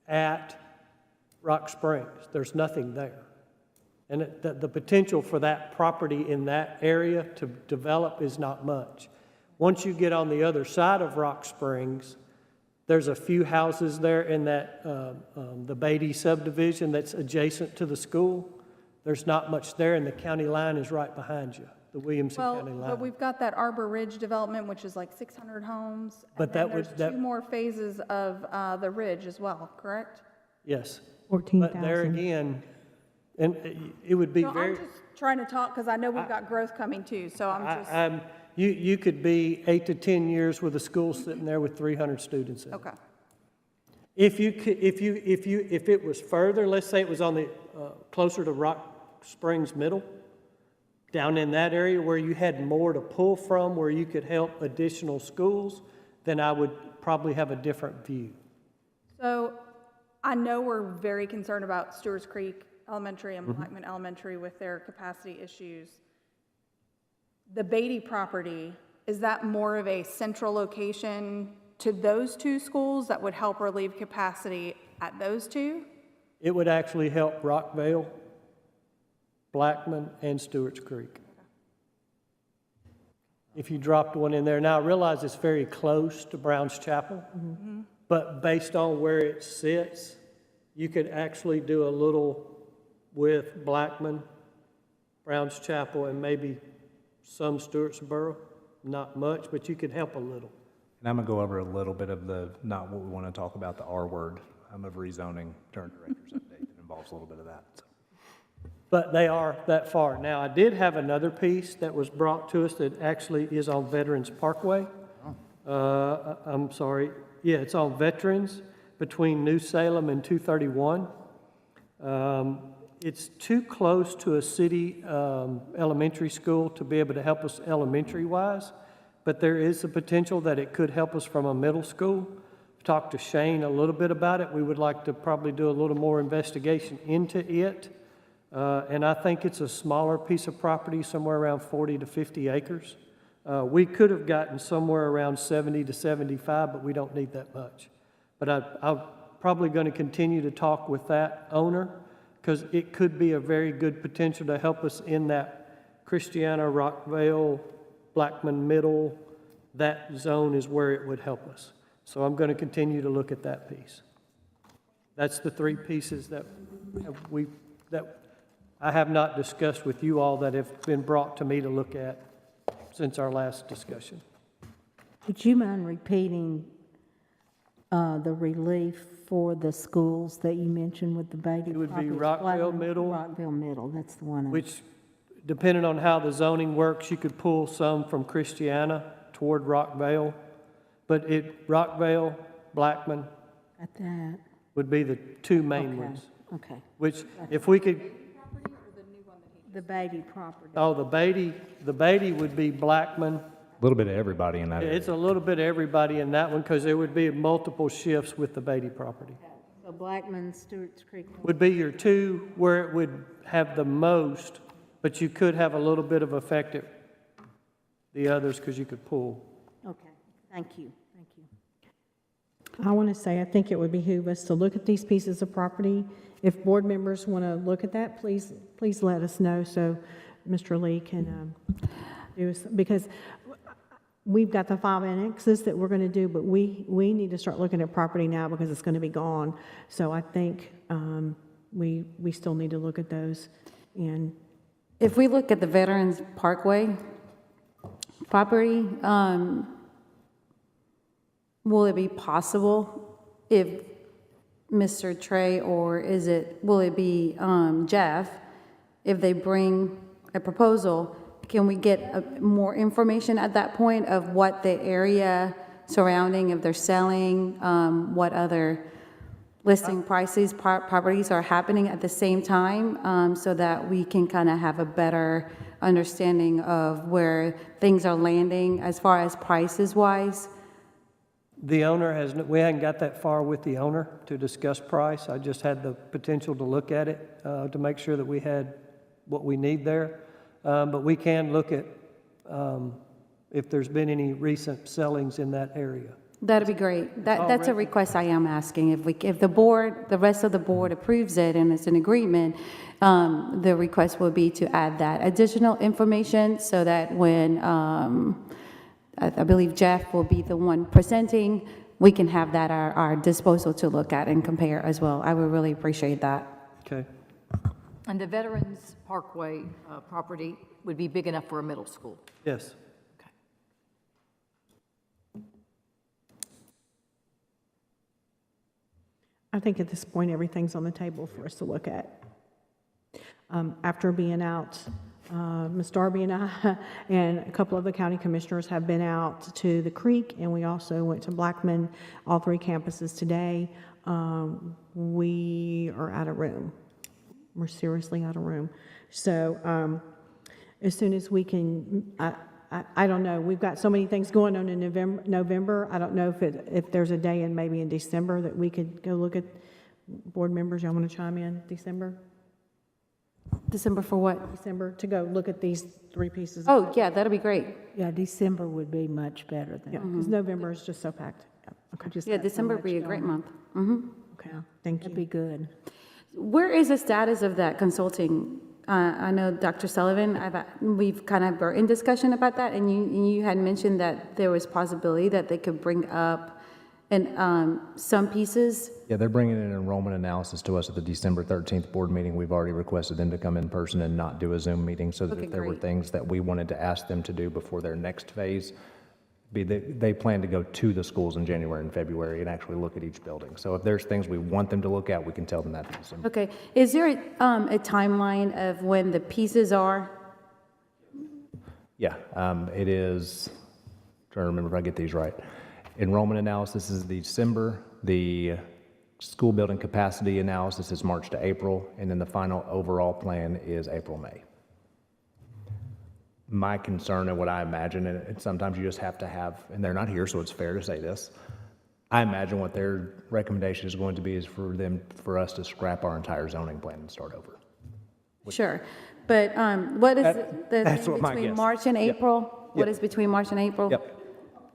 at Rock Springs. There's nothing there. And the potential for that property in that area to develop is not much. Once you get on the other side of Rock Springs, there's a few houses there in that the Beatty subdivision that's adjacent to the school. There's not much there, and the county line is right behind you, the Williamson County line. But we've got that Arbor Ridge development, which is like 600 homes. But that would- there's that- 2 more phases of the Ridge as well, correct? Yes. 14,000. But there again, and it would be No, very. I'm just trying to talk, because I know we've got growth coming too, so I'm just, You could be 8 to 10 years with a school sitting there with 300 students in it. okay. If it was further, let's say it was on the, closer to Rock Springs Middle, down in that area where you had more to pull from, where you could help additional schools, then I would probably have a different view. So I know we're very concerned about Stewart's Creek Elementary and Blackman Elementary with their capacity issues. The Beatty property, is that more of a central location to those 2 schools that would help relieve capacity at those 2? It would actually help Rockvale, Blackman, and Stewart's Creek. If you dropped one in there. Now, I realize it's very close to Brown's Chapel, but based on where it sits, you could actually do a little with Blackman, Brown's Chapel, and maybe some Stewartsboro. Not much, but you could help a little. And I'm going to go over a little bit of the, not what we want to talk about, the R word of rezoning during director's update that involves a little bit of that. So. But they are that far. Now, I did have another piece that was brought to us that actually is on Veterans Parkway. I'm sorry. Yeah, it's on Veterans between New Salem and 231. It's too close to a city elementary school to be able to help us elementary-wise, but there is the potential that it could help us from a middle school. Talked to Shane a little bit about it. We would like to probably do a little more investigation into it. And I think it's a smaller piece of property, somewhere around 40 to 50 acres. We could have gotten somewhere around 70 to 75, but we don't need that much. But I'm probably going to continue to talk with that owner, because it could be a very good potential to help us in that Christiana, Rockvale, Blackman Middle. That zone is where it would help us. So I'm going to continue to look at that piece. That's the 3 pieces that I have not discussed with you all that have been brought to me to look at since our last discussion. Would you mind repeating the relief for the schools that you mentioned with the Beatty? It would be properties? Rockville Middle. Rockville Middle, that's the one. Which, depending on how the zoning works, you could pull some from Christiana toward Rockvale. But Rockvale, Blackman Got that. would be the 2 main Okay, ones. okay. Which, if we could, The Beatty property. the Beatty would be Blackman. A little bit of everybody in that area. It's a little bit of everybody in that one, because there would be multiple shifts with the Beatty property. So Blackman, Stewart's Creek. Would be your 2 where it would have the most, but you could have a little bit of effect at the others because you could pull. Okay, thank you, thank you. I want to say, I think it would behoove us to look at these pieces of property. If board members want to look at that, please let us know so Mr. Lee can do, because we've got the 5 annexes that we're going to do, but we need to start looking at property now because it's going to be gone. So I think we still need to look at those. And If we look at the Veterans Parkway property, will it be possible if Mr. Trey, or will it be Jeff, if they bring a proposal, can we get more information at that point of what the area surrounding, if they're selling, what other listing prices, properties are happening at the same time, so that we can kind of have a better understanding of where things are landing as far as prices wise? The owner we hadn't got that far with the owner to discuss price. I just had the potential to look at it to make sure that we had what we need there. But we can look at if there's been any recent sellings in that area. That'd be great. That's a request I am asking. If the rest of the board approves it and it's an agreement, the request will be to add that additional information so that when, I believe Jeff will be the one presenting, we can have that at our disposal to look at and compare as well. I would really appreciate that. Okay. And the Veterans Parkway property would be big enough for a middle school. Yes. I think at this point, everything's on the table for us to look at. After being out, Ms. Darby and I and a couple of the county commissioners have been out to the creek, and we also went to Blackman, all 3 campuses today. We are out of room. We're seriously out of room. So as soon as we can, I don't know. We've got so many things going on in November. I don't know if there's a day in maybe in December that we could go look at. Board members, y'all want to chime in? December For what? December to go look at these 3 pieces. Oh, yeah, that'd be great. Yeah, December would be much better than. Yeah, because November is just so packed. Yeah, okay. Yeah, December would be a great month. Okay, thank That'd you. be good. Where is the status of that consulting? I know Dr. Sullivan, we've kind of were in discussion about that, and you had mentioned that there was possibility that they could bring up some pieces. Yeah, they're bringing an enrollment analysis to us at the December 13th board meeting. We've already requested them to come in person and not do a Zoom meeting, so that Okay, if there were great. things that we wanted to ask them to do before their next phase, they plan to go to the schools in January and February and actually look at each building. So if there's things we want them to look at, we can tell them that. in December. Okay, is there a timeline of when the pieces are? Yeah, it is, trying to remember if I get these right. Enrollment analysis is December, the school building capacity analysis is March to April, and then the final overall plan is April, May. My concern and what I imagine, and sometimes you just have to have, and they're not here, so it's fair to say this, I imagine what their recommendation is going to be is for us to scrap our entire zoning plan and start over. Sure, but what is the that's thing what my between guess March and is. Yep. April? What Yep. is between March and April?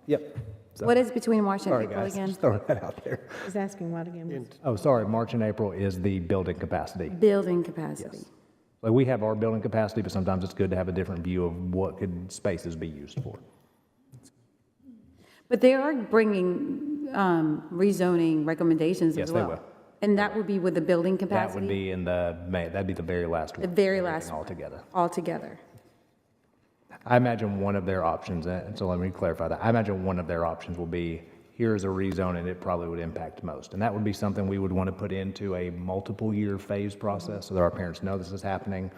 Yep. So, What is between March and sorry, April guys, again? just throwing that out there. He's asking what again? Oh, sorry, March and April is the building capacity. Building capacity. Yes. Like, we have our building capacity, but sometimes it's good to have a different view of what could spaces be used for. But they are bringing rezoning recommendations Yes, as they well. will. And that would be with the building That capacity? would be in the May, that'd be the very last one. The very everything last one. Altogether. Altogether. I imagine one of their options, and so let me clarify that. I imagine one of their options will be, here's a rezone, and it probably would impact most. And that would be something we would want to put into a multiple-year phase process so that our parents know this is happening,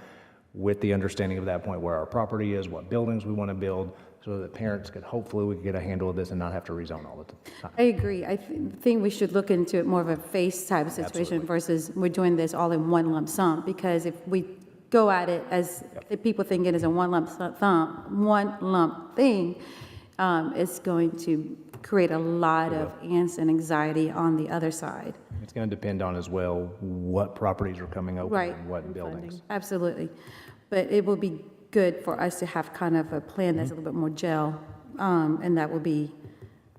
with the understanding of that point where our property is, what buildings we want to build, so that parents could, hopefully, we could get a handle of this and not have to rezone all the time. I agree. I think we should look into it more of a phase type of situation versus we're doing this all in one lump sum. Because if we go at it as if people think it is a one lump thing, it's going to create a lot of angst and anxiety on the other side. It's going to depend on as well what properties are coming open Right. and what buildings. Absolutely. But it will be good for us to have kind of a plan that's a little bit more gel, and that will be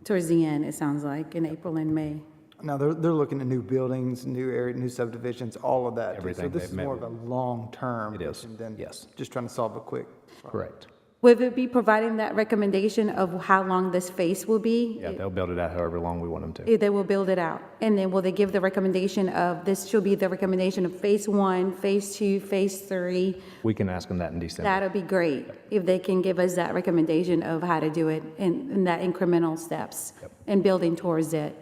towards the end, it sounds like, in April and May. Now, they're looking at new buildings, new area, new subdivisions, all of that. too. Everything So this they've is met more of a with. long-term. It is, than yes. Just trying to solve a quick. Correct. Will it be providing that recommendation of how long this phase will be? Yeah, they'll build it out however long we want them to. They will build it out. And then will they give the recommendation of, this should be the recommendation of phase 1, phase 2, phase 3? We can ask them that in December. That'll be great, if they can give us that recommendation of how to do it in that incremental steps and building towards it.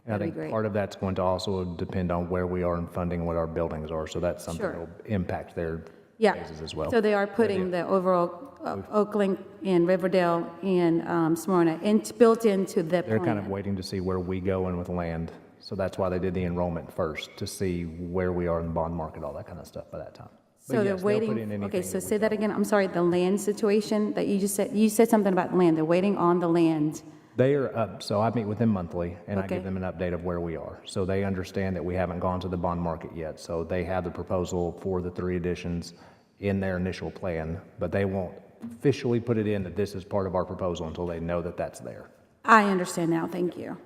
And I That'd be think great. part of that's going to also depend on where we are in funding, what our buildings are, so that's something Sure. that will impact their Yeah. phases as well. So they are putting the overall Oakland and Riverdale and Smyrna built into the They're kind of plan. waiting to see where we go in with land. So that's why they did the enrollment first, to see where we are in the bond market, all that kind of stuff by that time. But So they're yes, they'll put in waiting, okay, anything so that we say that tell them. again, I'm sorry, the land situation that you said something about land, they're waiting on the land. They are up, so I meet with them monthly, and I Okay. give them an update of where we are. So they understand that we haven't gone to the bond market yet. So they have the proposal for the 3 additions in their initial plan, but they won't officially put it in that this is part of our proposal until they know that that's there. I understand now, thank you.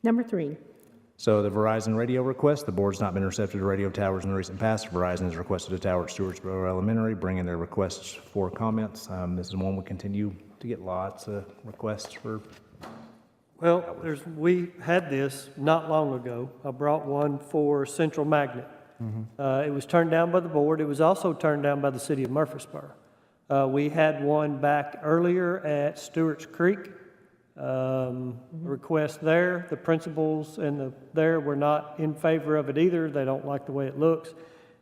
Number 3. So the Verizon radio request, the board's not been receptive to radio towers in the recent past. Verizon has requested a tower at Stewartsboro Elementary, bring in their requests for comments. This is one we continue to get lots of requests for. Well, we had this not long ago. I brought one for Central Magnet. It was turned down by the board. It was also turned down by the city of Murfreesboro. We had one back earlier at Stewart's Creek. Request there. The principals there were not in favor of it either. They don't like the way it looks.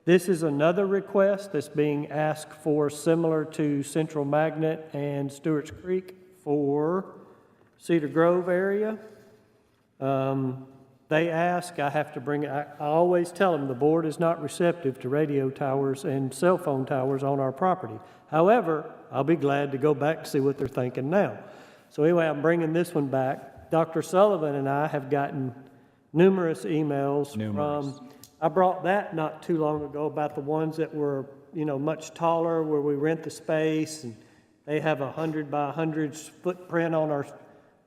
This is another request that's being asked for, similar to Central Magnet and Stewart's Creek, for Cedar Grove area. They ask, I have to bring, I always tell them the board is not receptive to radio towers and cell phone towers on our property. However, I'll be glad to go back to see what they're thinking now. So anyway, I'm bringing this one back. Dr. Sullivan and I have gotten numerous emails from, I brought that not too long ago about the ones that were, much taller, where we rent the space, and they have 100 by 100 footprint on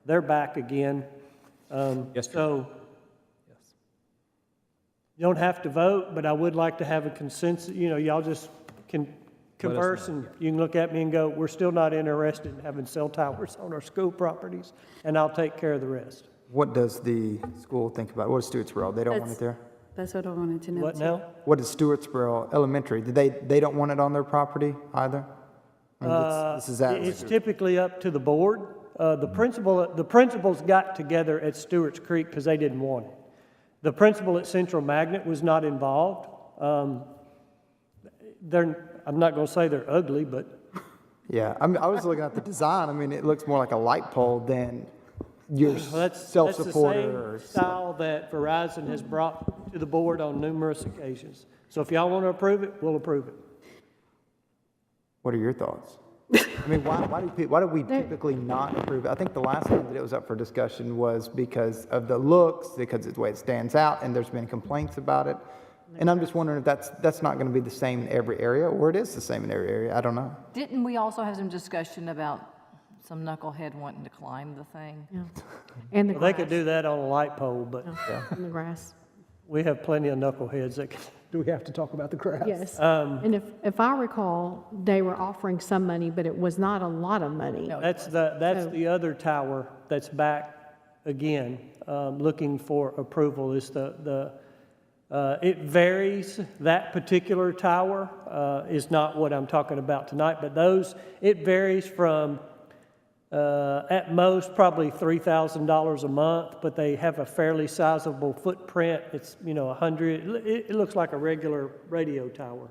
they're back again. Yes, sir. So you don't have to vote, but I would like to have a consensus, y'all just can converse, and you can look at me and go, we're still not interested in having cell towers on our school properties, and I'll take care of the rest. What does the school think about it? What is Stewartsboro? They don't want it there? That's what I wanted to know. What too. now? What is Stewartsboro Elementary? They don't want it on their property either? I mean, this is It's typically up to the board. The principals got together at Stewart's Creek because they didn't want it. The principal at Central Magnet was not involved. I'm not going to say they're ugly, but Yeah, I was looking at the design. I mean, it looks more like a light pole than your that's the self-supporter. or same style that Verizon has brought to the board on numerous occasions. So if y'all want to approve it, we'll approve it. What are your thoughts? I mean, why do we typically not approve it? I think the last time that it was up for discussion was because of the looks, because of the way it stands out, and there's been complaints about it. And I'm just wondering if that's not going to be the same in every area, or it is the same in every area. I don't know. Didn't we also have some discussion about some knucklehead wanting to climb the thing? Yeah. And the Well, they grass. could do that on a light pole, but In the grass. we have plenty of knuckleheads that can. Do we have to talk about the grass? Yes. And if I recall, they were offering some money, but it was not a lot of money. That's the other tower that's back again, looking for approval. Is it varies. That particular tower is not what I'm talking about tonight, but it varies from at most probably $3,000 a month, but they have a fairly sizable footprint. It's 100. It looks like a regular radio tower,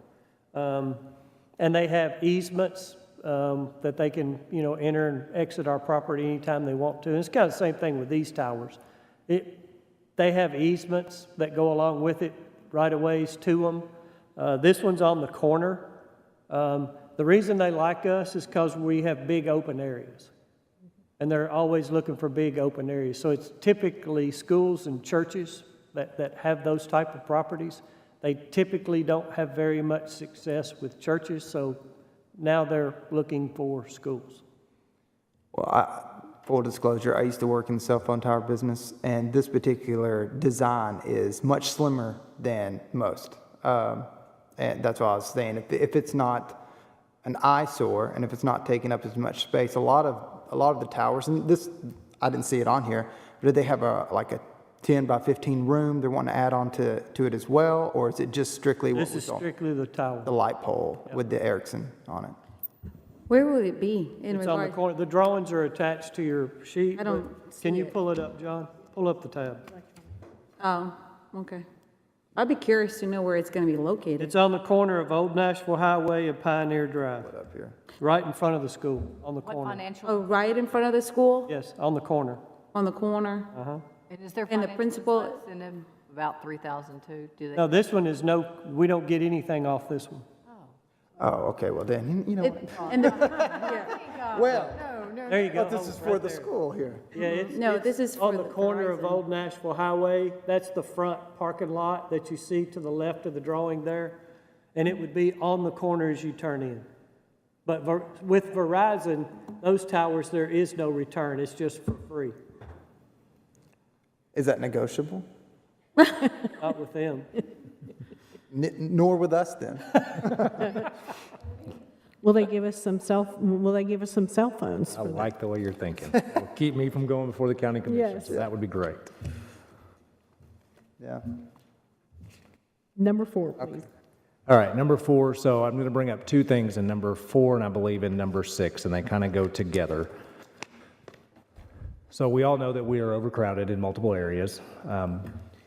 and they have easements that they can enter and exit our property anytime they want to. And it's kind of the same thing with these towers. They have easements that go along with it, right-of-ways to them. This one's on the corner. The reason they like us is because we have big open areas. And they're always looking for big open areas. So it's typically schools and churches that have those type of properties. They typically don't have very much success with churches, so now they're looking for schools. Well, full disclosure, I used to work in the cell phone tower business, and this particular design is much slimmer than most. And that's what I was saying. If it's not an eyesore, and if it's not taking up as much space, a lot of the towers, and this, I didn't see it on here, but do they have like a 10 by 15 room they're wanting to add on to it as well, or is it just strictly what This is was on strictly the tower. the light pole with the Ericsson on it? Where would it be in It's on the regard? corner. The drawings are attached to your sheet. I don't Can see you it. pull it up, John? Pull up the tab. Oh, okay. I'd be curious to know where it's going to be located. It's on the corner of Old Nashville Highway and Pioneer Drive, Up here. right in front of the school, on the What corner. financial, Oh, right in front of the school, Yes, on the corner. on the corner? and is there and the financial principal- advice in them? About 3,000 too, do they? No, this one is we don't get anything off this one. Oh, okay, well then, you know, It- And the, well, There you go. but this is right for the there. school here. Yeah, it's. No, it's this is on for the the corner of Verizon. Old Nashville Highway. That's the front parking lot that you see to the left of the drawing there. And it would be on the corner as you turn in. But with Verizon, those towers, there is no return. It's just for free. Is that negotiable? Not with them. Nor with us then. Will they give us some cell phones? I for that? like the way you're thinking. It'll keep me from going before the county commission, Yes. so that would be great. Yeah. Number 4, please. All right, number 4, so I'm going to bring up two things in number 4 and I believe in number 6, and they kind of go together. So we all know that we are overcrowded in multiple areas.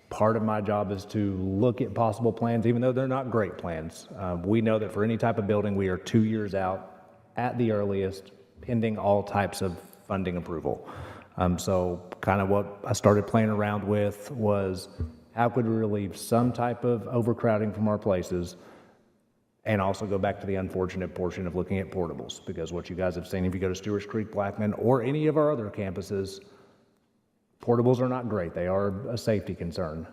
Part of my job is to look at possible plans, even though they're not great plans. We know that for any type of building, we are 2 years out at the earliest, pending all types of funding approval. So kind of what I started playing around with was how could we relieve some type of overcrowding from our places, and also go back to the unfortunate portion of looking at portables, because what you guys have seen, if you go to Stewart's Creek, Blackman, or any of our other campuses, portables are not great. They are a safety concern.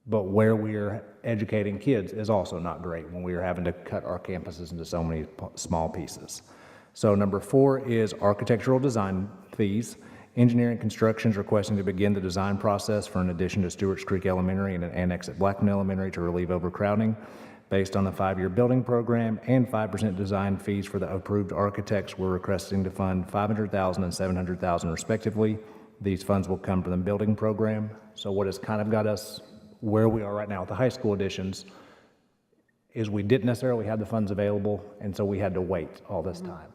But where we are educating kids is also not great when we are having to cut our campuses into so many small pieces. So number 4 is architectural design fees. Engineering Construction is requesting to begin the design process for an addition to Stewart's Creek Elementary and an annex at Blackman Elementary to relieve overcrowding. Based on the 5-year building program and 5% design fees for the approved architects, we're requesting to fund $500,000 and $700,000 respectively. These funds will come from the building program. So what has kind of got us where we are right now with the high school additions is we didn't necessarily have the funds available, and so we had to wait all this time.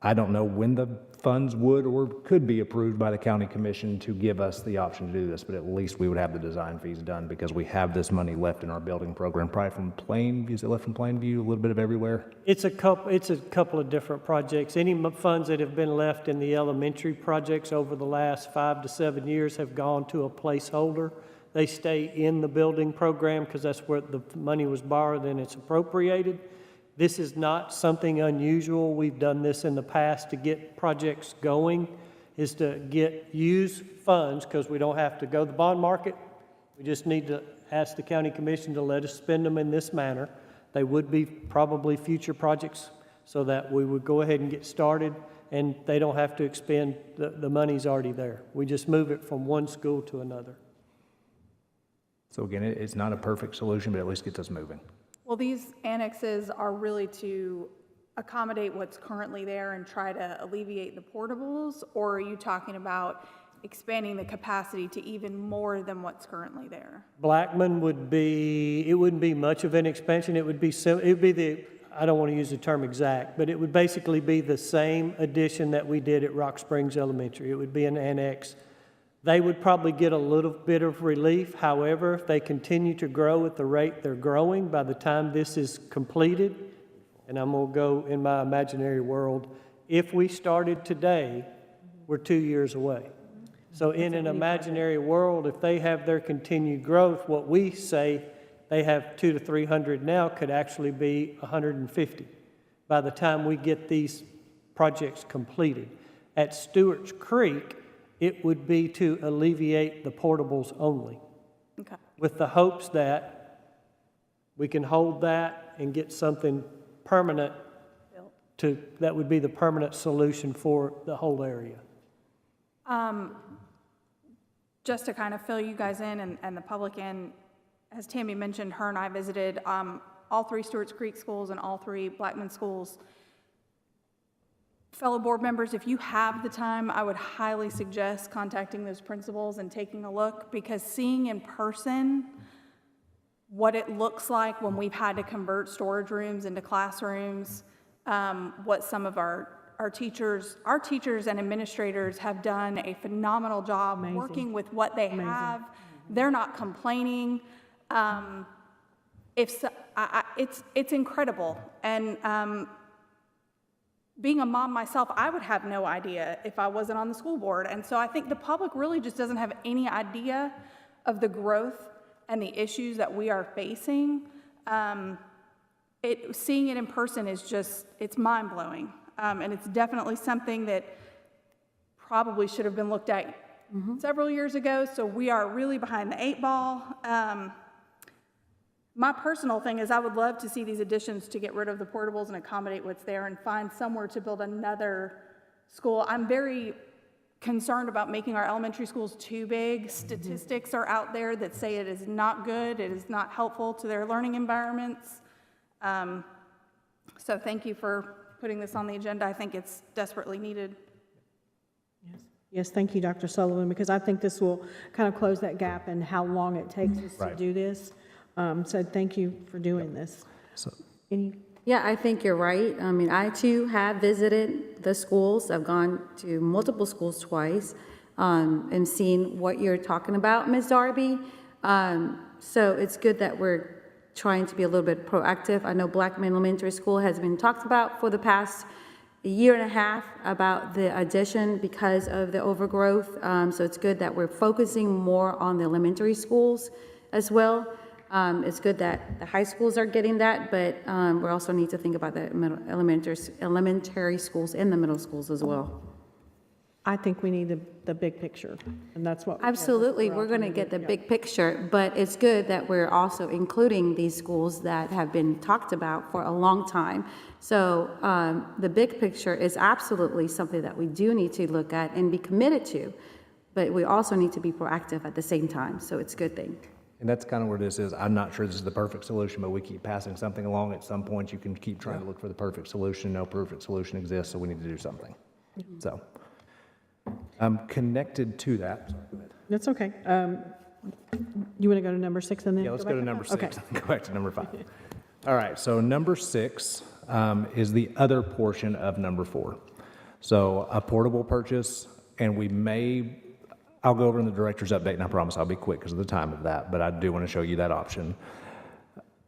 I don't know when the funds would or could be approved by the county commission to give us the option to do this, but at least we would have the design fees done because we have this money left in our building program, probably from Plainview. Is it left from Plainview? A little bit of everywhere? It's a couple of different projects. Any funds that have been left in the elementary projects over the last 5 to 7 years have gone to a placeholder. They stay in the building program because that's where the money was borrowed and it's appropriated. This is not something unusual. We've done this in the past to get projects going, is to use funds because we don't have to go to the bond market. We just need to ask the county commission to let us spend them in this manner. They would be probably future projects so that we would go ahead and get started and they don't have to expend, the money's already there. We just move it from one school to another. So again, it's not a perfect solution, but at least gets us moving. Well, these annexes are really to accommodate what's currently there and try to alleviate the portables, or are you talking about expanding the capacity to even more than what's currently there? Blackman wouldn't be much of an expansion. It would be I don't want to use the term exact, but it would basically be the same addition that we did at Rock Springs Elementary. It would be an annex. They would probably get a little bit of relief. However, if they continue to grow at the rate they're growing, by the time this is completed, and I'm going to go in my imaginary world, if we started today, we're 2 years away. So in an imaginary world, if they have their continued growth, what we say they have 200 to 300 now could actually be 150 by the time we get these projects completed. At Stewart's Creek, it would be to alleviate the portables only, Okay. with the hopes that we can hold that and get something permanent that would be the permanent solution for the whole area. Just to kind of fill you guys in and the public in, as Tammy mentioned, her and I visited all 3 Stewart's Creek schools and all 3 Blackman schools. Fellow board members, if you have the time, I would highly suggest contacting those principals and taking a look, because seeing in person what it looks like when we've had to convert storage rooms into classrooms, what some of our teachers and administrators have done a phenomenal job working with what they have. They're not complaining. It's incredible. And being a mom myself, I would have no idea if I wasn't on the school board. And so I think the public really just doesn't have any idea of the growth and the issues that we are facing. Seeing it in person is just, it's mind-blowing. And it's definitely something that probably should have been looked at several years ago. So we are really behind the 8 ball. My personal thing is I would love to see these additions to get rid of the portables and accommodate what's there and find somewhere to build another school. I'm very concerned about making our elementary schools too big. Statistics are out there that say it is not good, it is not helpful to their learning environments. So thank you for putting this on the agenda. I think it's desperately needed. Yes, thank you, Dr. Sullivan, because I think this will kind of close that gap in how long it takes us to Right. do this. So thank you for doing this. So, Yeah, I think you're right. I mean, I too have visited the schools. I've gone to multiple schools twice and seen what you're talking about, Ms. Darby. So it's good that we're trying to be a little bit proactive. I know Blackman Elementary School has been talked about for the past year and a half about the addition because of the overgrowth. So it's good that we're focusing more on the elementary schools as well. It's good that the high schools are getting that, but we also need to think about the elementary schools and the middle schools as well. I think we need the big picture, and that's what. Absolutely, we're going to get the big picture, but it's good that we're also including these schools that have been talked about for a long time. So the big picture is absolutely something that we do need to look at and be committed to, but we also need to be proactive at the same time, so it's a good thing. and that's kind of where this is. I'm not sure this is the perfect solution, but we keep passing something along. At some point, you can keep trying to look for the perfect solution. No perfect solution exists, so we need to do something. So, connected to that. Sorry, go ahead. That's okay. You want to go to number 6 and then? Yeah, let's back go to up? number 6. Okay. Go back to number 5. All right, so number 6 is the other portion of number 4. So a portable purchase, and I'll go over in the director's update, and I promise I'll be quick because of the time of that, but I do want to show you that option.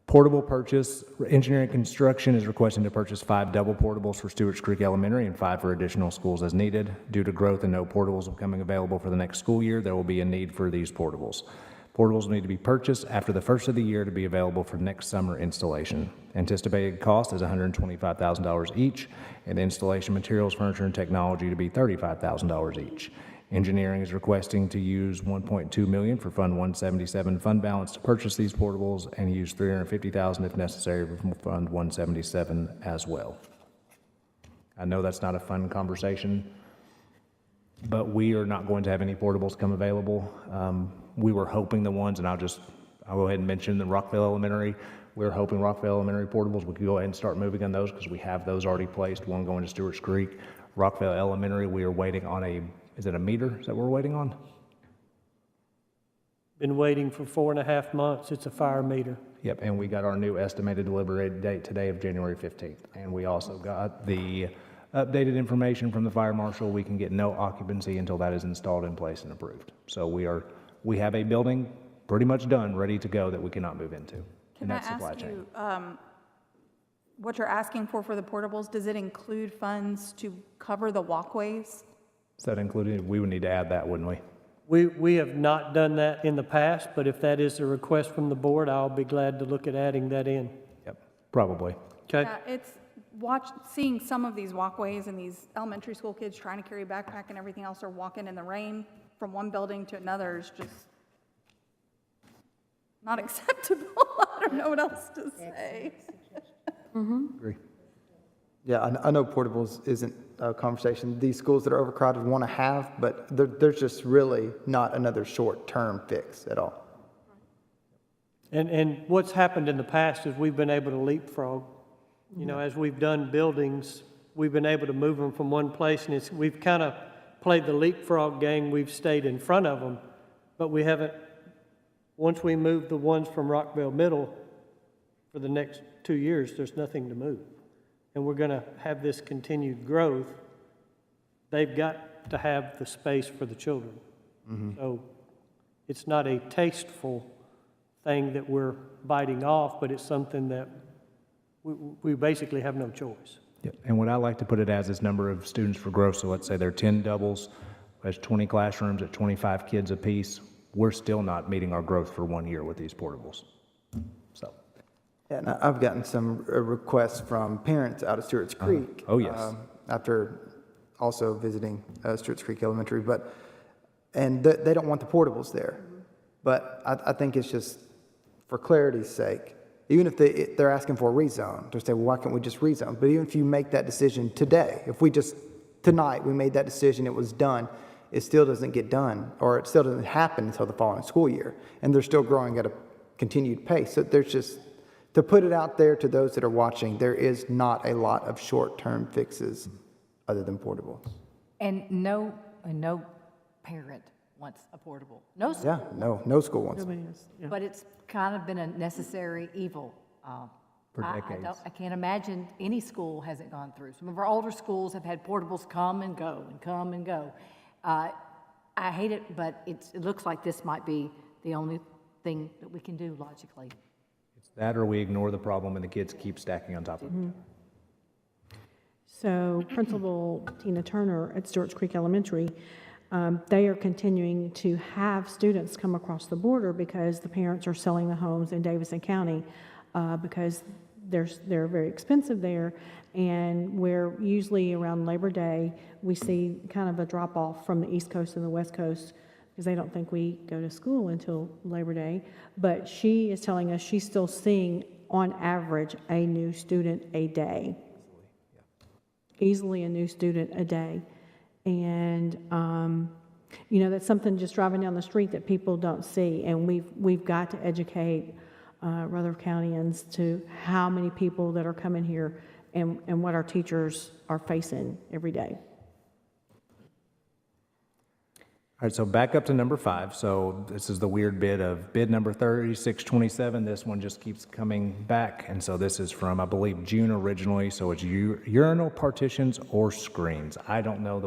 Portable purchase, Engineering Construction is requesting to purchase 5 double portables for Stewart's Creek Elementary and 5 for additional schools as needed. Due to growth and no portables becoming available for the next school year, there will be a need for these portables. Portables will need to be purchased after the first of the year to be available for next summer installation. Anticipated cost is $125,000 each, and installation materials, furniture, and technology to be $35,000 each. Engineering is requesting to use $1.2 million for Fund 177 fund balance to purchase these portables and use $350,000 if necessary for Fund 177 as well. I know that's not a fun conversation, but we are not going to have any portables come available. We were hoping the ones, and I'll go ahead and mention the Rockville Elementary. We're hoping Rockville Elementary portables, we could go ahead and start moving on those because we have those already placed, one going to Stewart's Creek. Rockville Elementary, we are waiting on is it a meter that we're waiting on? Been waiting for 4.5 months. It's a fire meter. Yep, and we got our new estimated deliberated date today of January 15th. And we also got the updated information from the fire marshal. We can get no occupancy until that is installed in place and approved. So we have a building pretty much done, ready to go that we cannot move into. Can I ask you, what you're asking for the portables, does it include funds to cover the walkways? Is that included? We would need to add that, wouldn't we? We have not done that in the past, but if that is a request from the board, I'll be glad to look at adding that in. Yep, probably. Okay? Yeah, it's seeing some of these walkways and these elementary school kids trying to carry a backpack and everything else or walking in the rain from one building to another is just not acceptable. I don't know what else to say. Agree. Yeah, I know portables isn't a conversation these schools that are overcrowded want to have, but there's just really not another short-term fix at all. And what's happened in the past is we've been able to leapfrog. You know, as we've done buildings, we've been able to move them from one place, and we've kind of played the leapfrog game. We've stayed in front of them, but we haven't. Once we move the ones from Rockville Middle for the next 2 years, there's nothing to move. And we're going to have this continued growth. They've got to have the space for the children. So it's not a tasteful thing that we're biting off, but it's something that we basically have no choice. Yep. And what I like to put it as is number of students for growth. So let's say there are 10 doubles, that's 20 classrooms at 25 kids apiece. We're still not meeting our growth for 1 year with these portables. So, And I've gotten some requests from parents out of Stewart's Creek. oh, yes. After also visiting Stewart's Creek Elementary, and they don't want the portables there. But I think it's just, for clarity's sake, even if they're asking for a rezone, to say, well, why can't we just rezone? But even if you make that decision today, if tonight we made that decision, it was done, it still doesn't get done, or it still doesn't happen until the following school year. And they're still growing at a continued pace. So there's just, to put it out there to those that are watching, there is not a lot of short-term fixes other than portables. And no parent wants a portable. No school. Yeah, no school wants them. Nobody is, yeah. But it's kind of been a necessary evil. For I decades. I can't imagine any school hasn't gone through. Some of our older schools have had portables come and go and come and go. I hate it, but it looks like this might be the only thing that we can do logically. It's that or we ignore the problem and the kids keep stacking on top of it. So Principal Tina Turner at Stewart's Creek Elementary, they are continuing to have students come across the border because the parents are selling the homes in Davidson County because they're very expensive there, and where usually around Labor Day, we see kind of a drop-off from the East Coast and the West Coast because they don't think we go to school until Labor Day. But she is telling us she's still seeing, on average, a new student a day. Easily a new student a day. And, you know, that's something just driving down the street that people don't see. And we've got to educate Rutherford Countyans to how many people that are coming here and what our teachers are facing every day. All right, so back up to number 5. So this is the weird bid of bid number 3627. This one just keeps coming back. And so this is from, I believe, June originally. So it's urinal partitions or screens. I don't know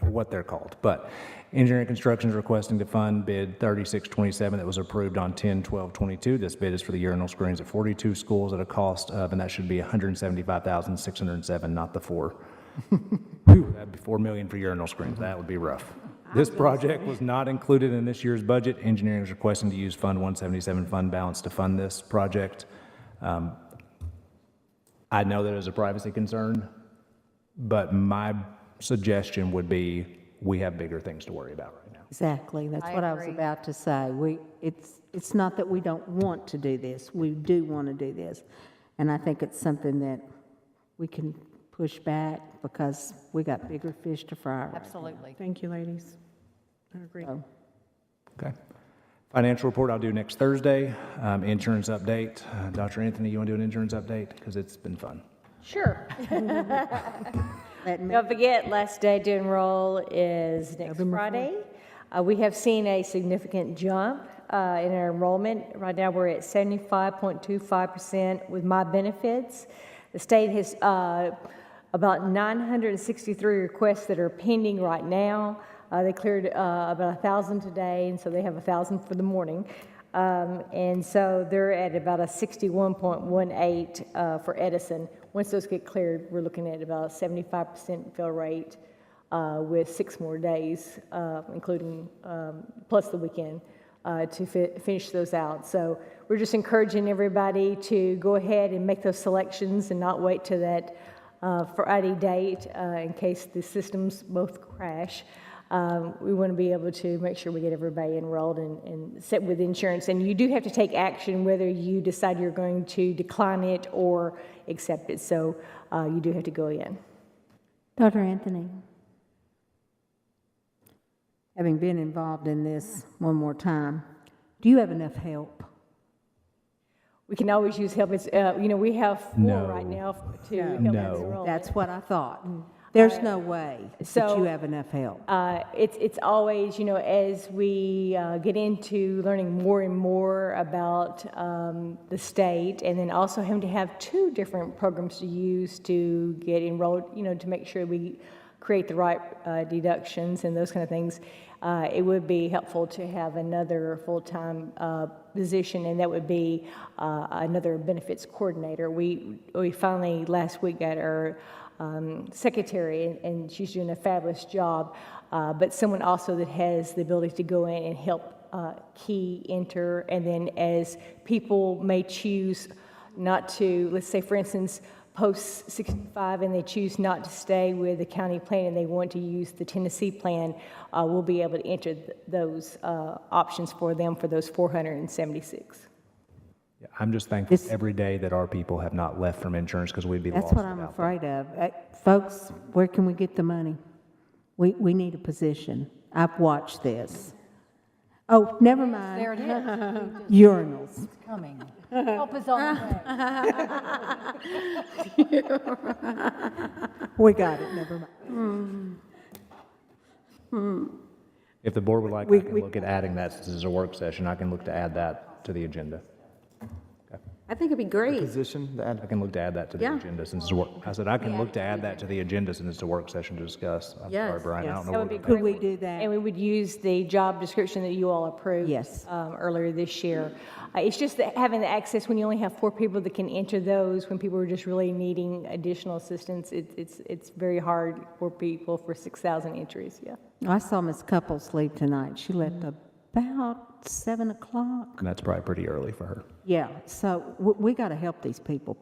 what they're called. But Engineering Construction is requesting to fund bid 3627 that was approved on 10/12/22. This bid is for the urinal screens at 42 schools at a cost of, and that should be $175,607, not the 4. Whew, that'd be $4 million for urinal screens. That would be rough. This project was not included in this year's budget. Engineering is requesting to use Fund 177 fund balance to fund this project. I know that it's a privacy concern, but my suggestion would be we have bigger things to worry about right now. Exactly, that's I what I was agree. about to say. It's not that we don't want to do this, we do want to do this. And I think it's something that we can push back because we got bigger fish to fry right now. Absolutely. Thank you, ladies. I agree. So, Okay. Financial report I'll do next Thursday. Insurance update. Dr. Anthony, you want to do an insurance update? Because it's been fun. Sure. let me- Don't forget, last day to enroll is next November Friday. We have seen a significant jump in our enrollment. Right now, we're at 75.25% with my benefits. The state has about 963 requests that are pending right now. They cleared about 1,000 today, and so they have 1,000 for the morning. And so they're at about a 61.18 for Edison. Once those get cleared, we're looking at about 75% fill rate with 6 more days, including plus the weekend, to finish those out. So we're just encouraging everybody to go ahead and make those selections and not wait to that Friday date in case the systems both crash. We want to be able to make sure we get everybody enrolled and set with insurance. And you do have to take action whether you decide you're going to decline it or accept it. So you do have to go in. Dr. Anthony, having been involved in this one more time, do you have enough help? We can always use help. It's, we have 4 No. right now to help us No. enroll. That's what I thought. There's no way that so- you have enough help. It's always, as we get into learning more and more about the state, and then also having to have 2 different programs to use to get enrolled, to make sure we create the right deductions and those kind of things, it would be helpful to have another full-time position, and that would be another benefits coordinator. We finally, last week, got our secretary, and she's doing a fabulous job, but someone also that has the ability to go in and help key, enter, and then as people may choose not to, let's say, for instance, post 65 and they choose not to stay with the county plan and they want to use the Tennessee plan, we'll be able to enter those options for them for those 476. Yeah, I'm just thankful every day that our people have not left from insurance because we'd be lost That's what I'm without them. afraid of. Folks, where can we get the money? We need a position. I've watched this. Oh, never mind. There it is. Urinals. It's coming. Help us on the way. We got it, never mind. If the board would like, I can look at adding that since it's a work session. I can look to add that to the agenda. I think it'd be great. Position, the I ad, can look to add that to the Yeah. agenda since it's a work. I said I can look to add that to the agenda since it's a work session to discuss. I'm sorry, Yes. Brian, I Yes. don't know. That where would be we're- Could we do that? And we would use the job description that you all approved. Yes. Earlier this year. It's just that having the access when you only have 4 people that can enter those, when people are just really needing additional assistance, it's very hard for people for 6,000 entries, yeah. I saw Miss Couples leave tonight. She left about 7 o'clock. And that's probably pretty early for her. Yeah, so we got to help these people.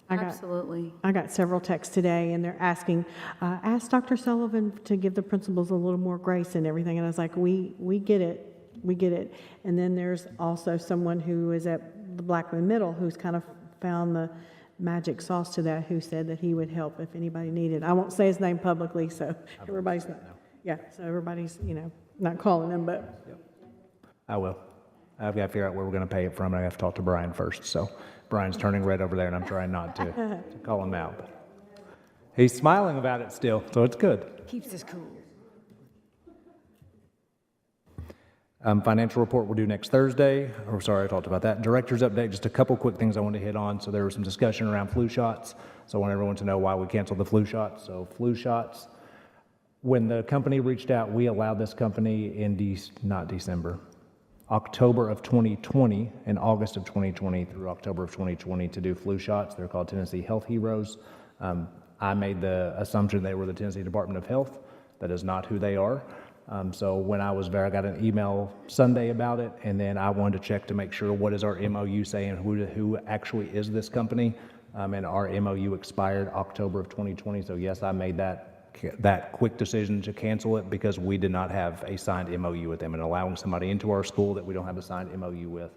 Absolutely. I got several texts today, and they're asking, ask Dr. Sullivan to give the principals a little more grace and everything. And I was like, we get it. We get it. And then there's also someone who is at the Blackman Middle who's kind of found the magic sauce to that, who said that he would help if anybody needed. I won't say his name publicly, so everybody's not, so everybody's, not calling him, but I will. I've got to figure out where we're going to pay it from, and I have to talk to Brian first. So Brian's turning red over there, and I'm trying not to call him out. But he's smiling about it still, so it's good. Keeps us cool. Financial report we'll do next Thursday. Or sorry, I talked about that. Director's update, just a couple quick things I want to hit on. So there was some discussion around flu shots. So I want everyone to know why we canceled the flu shots. So flu shots, when the company reached out, we allowed this company in October of 2020 and August of 2020 through October of 2020 to do flu shots. They're called Tennessee Health Heroes. I made the assumption they were the Tennessee Department of Health. That is not who they are. So when I was there, I got an email Sunday about it, and then I wanted to check to make sure what is our MOU saying, who actually is this company, and our MOU expired October of 2020. So yes, I made that quick decision to cancel it because we did not have a signed MOU with them, and allowing somebody into our school that we don't have a signed MOU with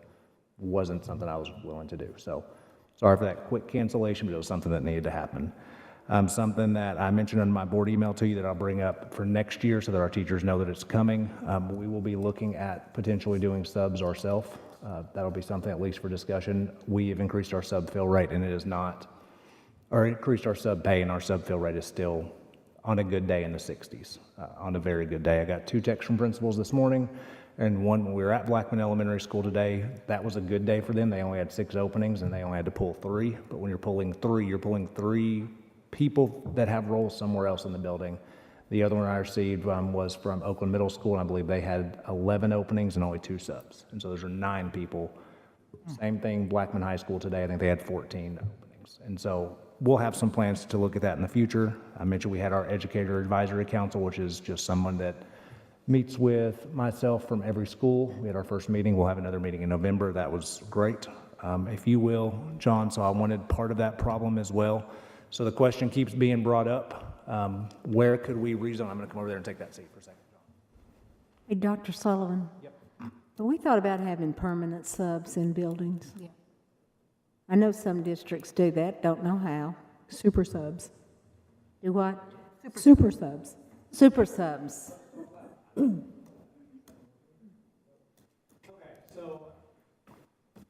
wasn't something I was willing to do. So sorry for that quick cancellation, but it was something that needed to happen. Something that I mentioned in my board email to you that I'll bring up for next year so that our teachers know that it's coming. We will be looking at potentially doing subs ourselves. That'll be something at least for discussion. We have increased our sub fill rate and it is not, or increased our sub pay, and our sub fill rate is still on a good day in the 60s, on a very good day. I got 2 texts from principals this morning, and one when we were at Blackman Elementary School today. That was a good day for them. They only had 6 openings and they only had to pull 3. But when you're pulling 3 people that have roles somewhere else in the building. The other one I received was from Oakland Middle School, and I believe they had 11 openings and only 2 subs. And so those are 9 people. Same thing, Blackman High School today, I think they had 14 openings. And so we'll have some plans to look at that in the future. I mentioned we had our Educator Advisory Council, which is just someone that meets with myself from every school. We had our first meeting. We'll have another meeting in November. That was great. If you will, John, so I wanted part of that problem as well. So the question keeps being brought up, where could we rezone? I'm going to come over there and take that seat for a second. Hey, Dr. Sullivan. Yep. We thought about having permanent subs in buildings. Yeah. I know some districts do that, don't know how. super subs. Do what? Super subs. Super subs. Okay, so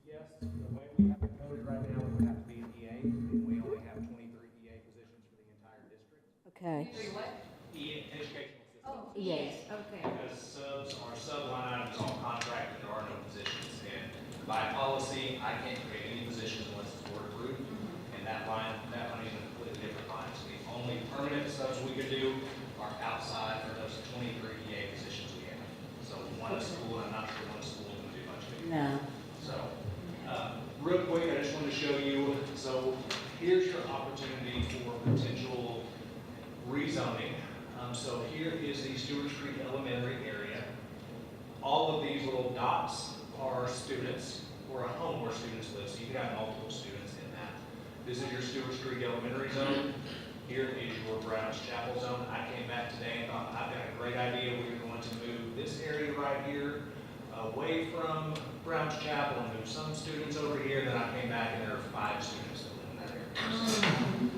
yes, the way we have it coded right now, it would have to be an EA, and we only have 23 EA positions for the entire district. Okay. Educational system. Yes. Because subs are sub-line items on contract, and there are no positions. And by policy, I can't create any positions unless it's board approved. And that money is in a completely different line. So the only permanent subs we could do here is the Stewart's Creek Elementary area. All of these little dots are students, or a home where students live, so you can have multiple students in that. This is your Stewart's Creek Elementary zone. Here is your Browns Chapel zone. I came back today and thought, I've got a great idea. We're going to move this area right here away from Browns Chapel and move some students over here. Then I came back and there are 5 students that live in that area. So,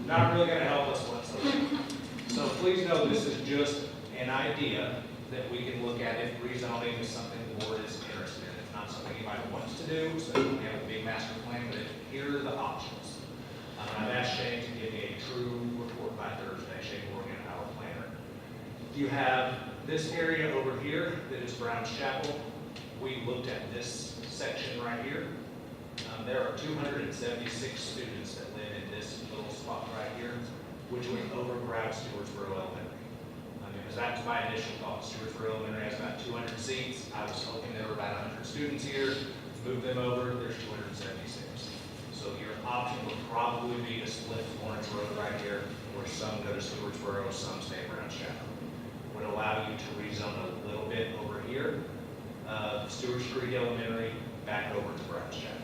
not really going to help us whatsoever. So please know this is just an idea that we can look at if rezoning is something the board is interested in. It's not something anybody wants to do, so we have a big master plan, but here are the options. I've asked Shane to give me a true report by Thursday, Shane Morgan, our planner. You have this area over here that is Browns Chapel. We looked at this section right here. There are 276 students that live in this little spot right here, which would overgrab Stewartsboro Elementary. Because that's my initial thought. Stewartsboro Elementary has about 200 seats. I was hoping there were about 100 students here. Move them over, there's 276. So your option would probably be to split Lawrence Road right here, where some go to Stewartsboro, some stay around Chapel. Would allow you to rezone a little bit over here, Stewart's Creek Elementary, back over to Browns Chapel.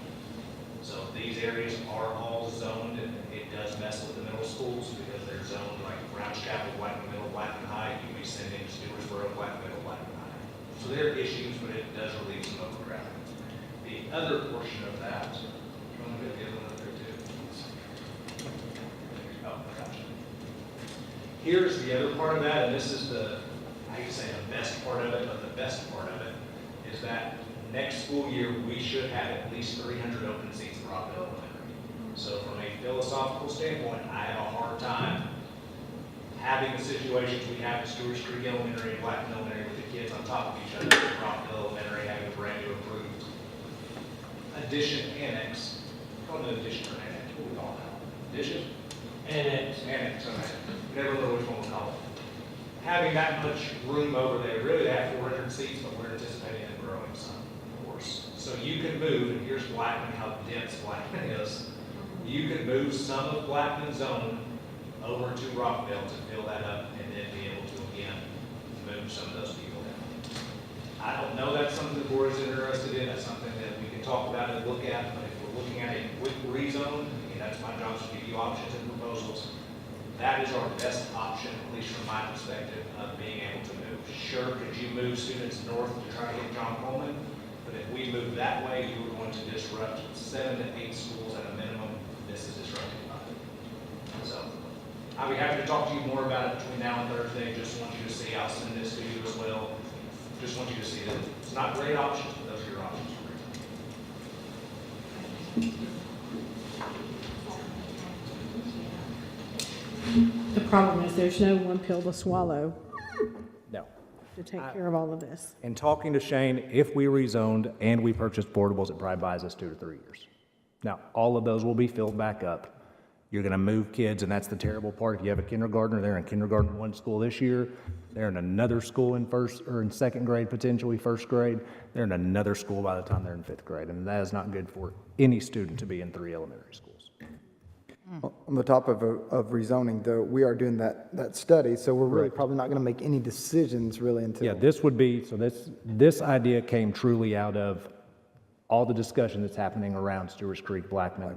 So these areas are all zoned, and it does mess with the middle schools because they're zoned like Browns Chapel, Blackman Middle, Blackman High. You'd be sending Stewartsboro, Blackman Middle, Blackman High. So there are issues, but it does relieve some overcrowding. The other portion of that, you want to get the other one up there too? Oh, gotcha. Here's the other part of that, and this is the, I hate to say the best part of it, but the best part of it is that next school year, we should have at least 300 open seats at Rockville Elementary. So from a philosophical standpoint, I have a hard time having the situations we have at Stewart's Creek Elementary and Blackman Elementary with the kids on top of each other, at Rockville Elementary having a brand new approved addition annex. Call it an addition or annex, what do we call it now? Addition? Annex. Annex, okay. Never know which one we call it. Having that much room over there, really they have 400 seats, but we're anticipating it growing some, of course. So you can move, and here's Blackman, how dense Blackman is. You can move some of Blackman's zone over to Rockville to fill that up, and then be able to, again, move some of those people in. I don't know that's something the board is interested in. That's something that we can talk about and look at, but if we're looking at a quick rezone, and that's my job, is to give you options and proposals. That is our best option, at least from my perspective, of being able to move. Sure, could you move students north to try to get John Coleman? But if we move that way, you are going to disrupt 7 to 8 schools at a minimum. This is disrupting 5. So I'll be happy to talk to you more about it between now and Thursday. Just want you to see, I'll send this to you as well. Just want you to see that it's not great options, but those are your options. The problem is there's no one pill to swallow No. to take care of all of this. And talking to Shane, if we rezoned and we purchased portables, it probably buys us 2 to 3 years. Now, all of those will be filled back up. You're going to move kids, and that's the terrible part. If you have a kindergartner, they're in kindergarten in one school this year. They're in another school in first or in second grade, potentially first grade. They're in another school by the time they're in 5th grade, and that is not good for any student to be in 3 elementary schools. On the topic of rezoning, though, we are doing that study, so we're really probably not going to make any decisions really until. Yeah, this would be, so this idea came truly out of all the discussion that's happening around Stewart's Creek, Blackman.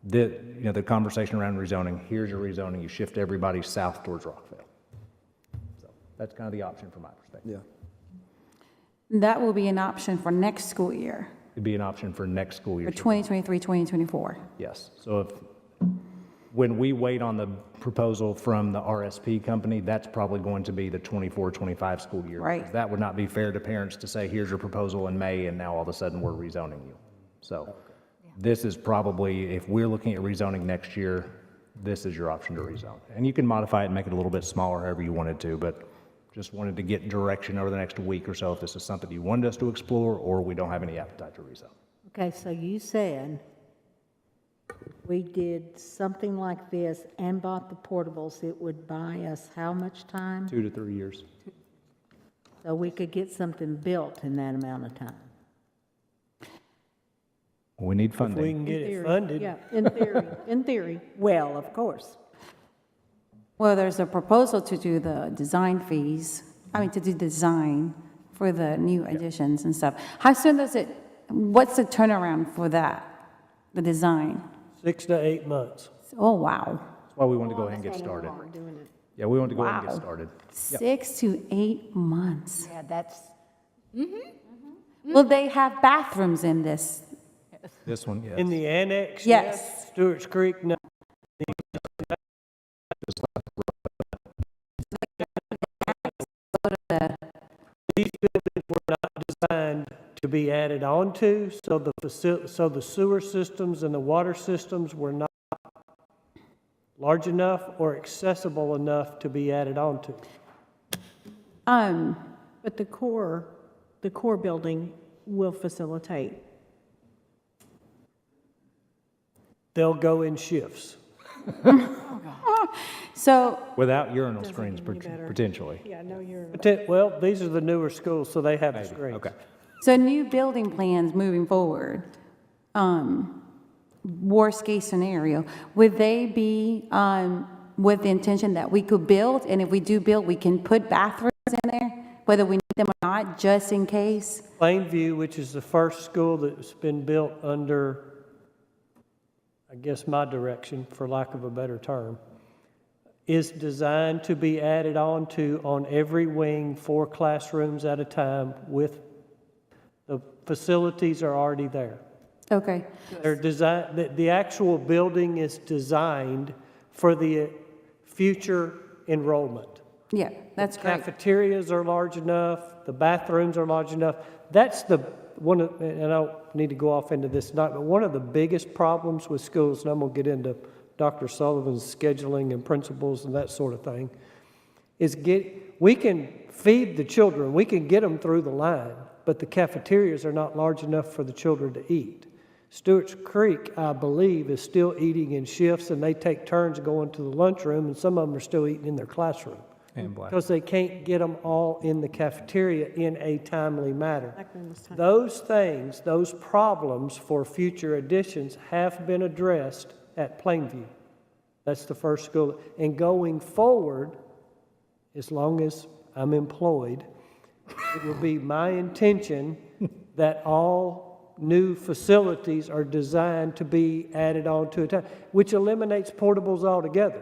The conversation around rezoning, here's your rezoning, you shift everybody south towards Rockville. So that's kind of the option from my perspective. Yeah. That will be an option for next school year, It'd be an option for next school year. for 2023, 2024. Yes, so when we wait on the proposal from the RSP company, that's probably going to be the 24-25 school year. Right. Because that would not be fair to parents to say, here's your proposal in May, and now all of a sudden we're rezoning you. So this is probably, if we're looking at rezoning next year, this is your option to rezone. And you can modify it and make it a little bit smaller, however you wanted to, but just wanted to get direction over the next week or so if this is something you wanted us to explore or we don't have any appetite to rezone. Okay, so you said we did something like this and bought the portables, it would buy us how much time? 2 to 3 years. So we could get something built in that amount of time? We need If we funding. can get In it theory, funded. Yeah, in theory, in theory. Well, of course. Well, there's a proposal to do the design fees, to do design for the new additions and stuff. How soon what's the turnaround for that, the design? 6 to 8 months. Oh, wow. That's why we wanted to go ahead and get started. Yeah, we wanted to go ahead and get Wow. started. 6 to 8 months. Yeah, that's, Will they have bathrooms in this? This one, yes. In the annex, Yes. Stewart's Creek, no. These buildings were not designed to be added onto, so the sewer systems and the water systems were not large enough or accessible enough to be added onto. But the core building will facilitate. They'll go in shifts. So, Without urinal screens, get any better. potentially. Yeah, no, you're. Well, these are the newer schools, so they have the screens. Okay. new building plans moving forward, worst case scenario, would they be with the intention that we could build, and if we do build, we can put bathrooms in there, whether we need them or not, just in case? Plainview, which is the first school that's been built under, I guess, my direction, for lack of a better term, is designed to be added on to on every wing, 4 classrooms at a time, with the facilities are already there. Okay, They're designed, the actual building is designed for the future enrollment. yeah, that's great. Cafeterias are large enough, the bathrooms are large enough. That's and I don't need to go off into this tonight, but one of the biggest problems with schools, and I'm going to get into Dr. Sullivan's scheduling and principles and that sort of thing, is we can feed the children, we can get them through the line, but the cafeterias are not large enough for the children to eat. Stewart's Creek, I believe, is still eating in shifts, and they take turns going to the lunchroom, and some of them are still eating in their classroom. And black. Because they can't get them all in the cafeteria in a timely manner. Exactly this time. Those things, those problems for future additions have been addressed at Plainview. That's the first school. And going forward, as long as I'm employed, it will be my intention that all new facilities are designed to be added on to a time, which eliminates portables altogether.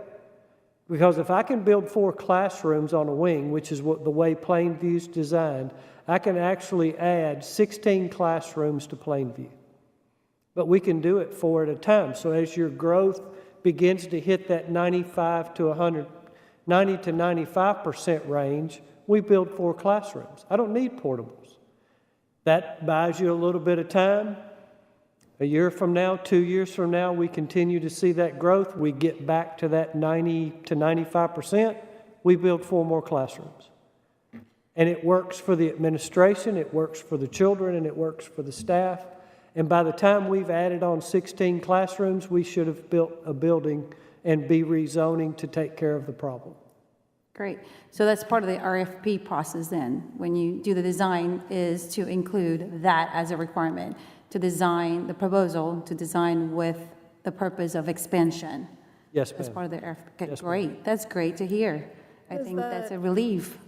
Because if I can build 4 classrooms on a wing, which is the way Plainview's designed, I can actually add 16 classrooms to Plainview. But we can do it 4 at a time. So as your growth begins to hit that 90 to 95% range, we build 4 classrooms. I don't need portables. That buys you a little bit of time. A year from now, 2 years from now, we continue to see that growth. We get back to that 90 to 95%. We build 4 more classrooms. And it works for the administration, it works for the children, and it works for the staff. And by the time we've added on 16 classrooms, we should have built a building and be rezoning to take care of the problem. Great. So that's part of the RFP process then, when you do the design, is to include that as a requirement, to design the proposal, to design with the purpose of expansion. Yes, That's ma'am. part of the RFP. Okay, Yes, ma'am. great. That's great to hear. I Does think that's the- a relief.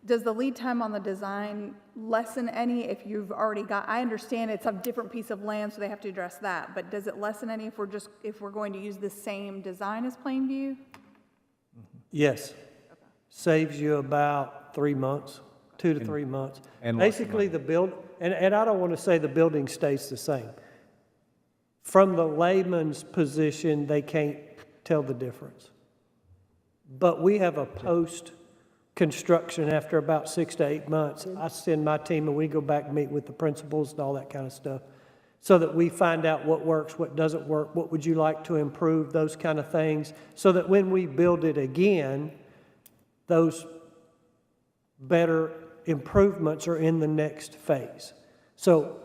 Does the lead time on the design lessen any if you've already got, I understand it's a different piece of land, so they have to address that, but does it lessen any if we're going to use the same design as Plainview? Yes. Saves you about 3 months, 2 to 3 months. and lots of Basically, and I don't want to say the building stays the same. From the layman's position, they can't tell the difference. But we have a post-construction after about 6 to 8 months. I send my team and we go back and meet with the principals and all that kind of stuff, so that we find out what works, what doesn't work, what would you like to improve, those kind of things, so that when we build it again, those better improvements are in the next phase. So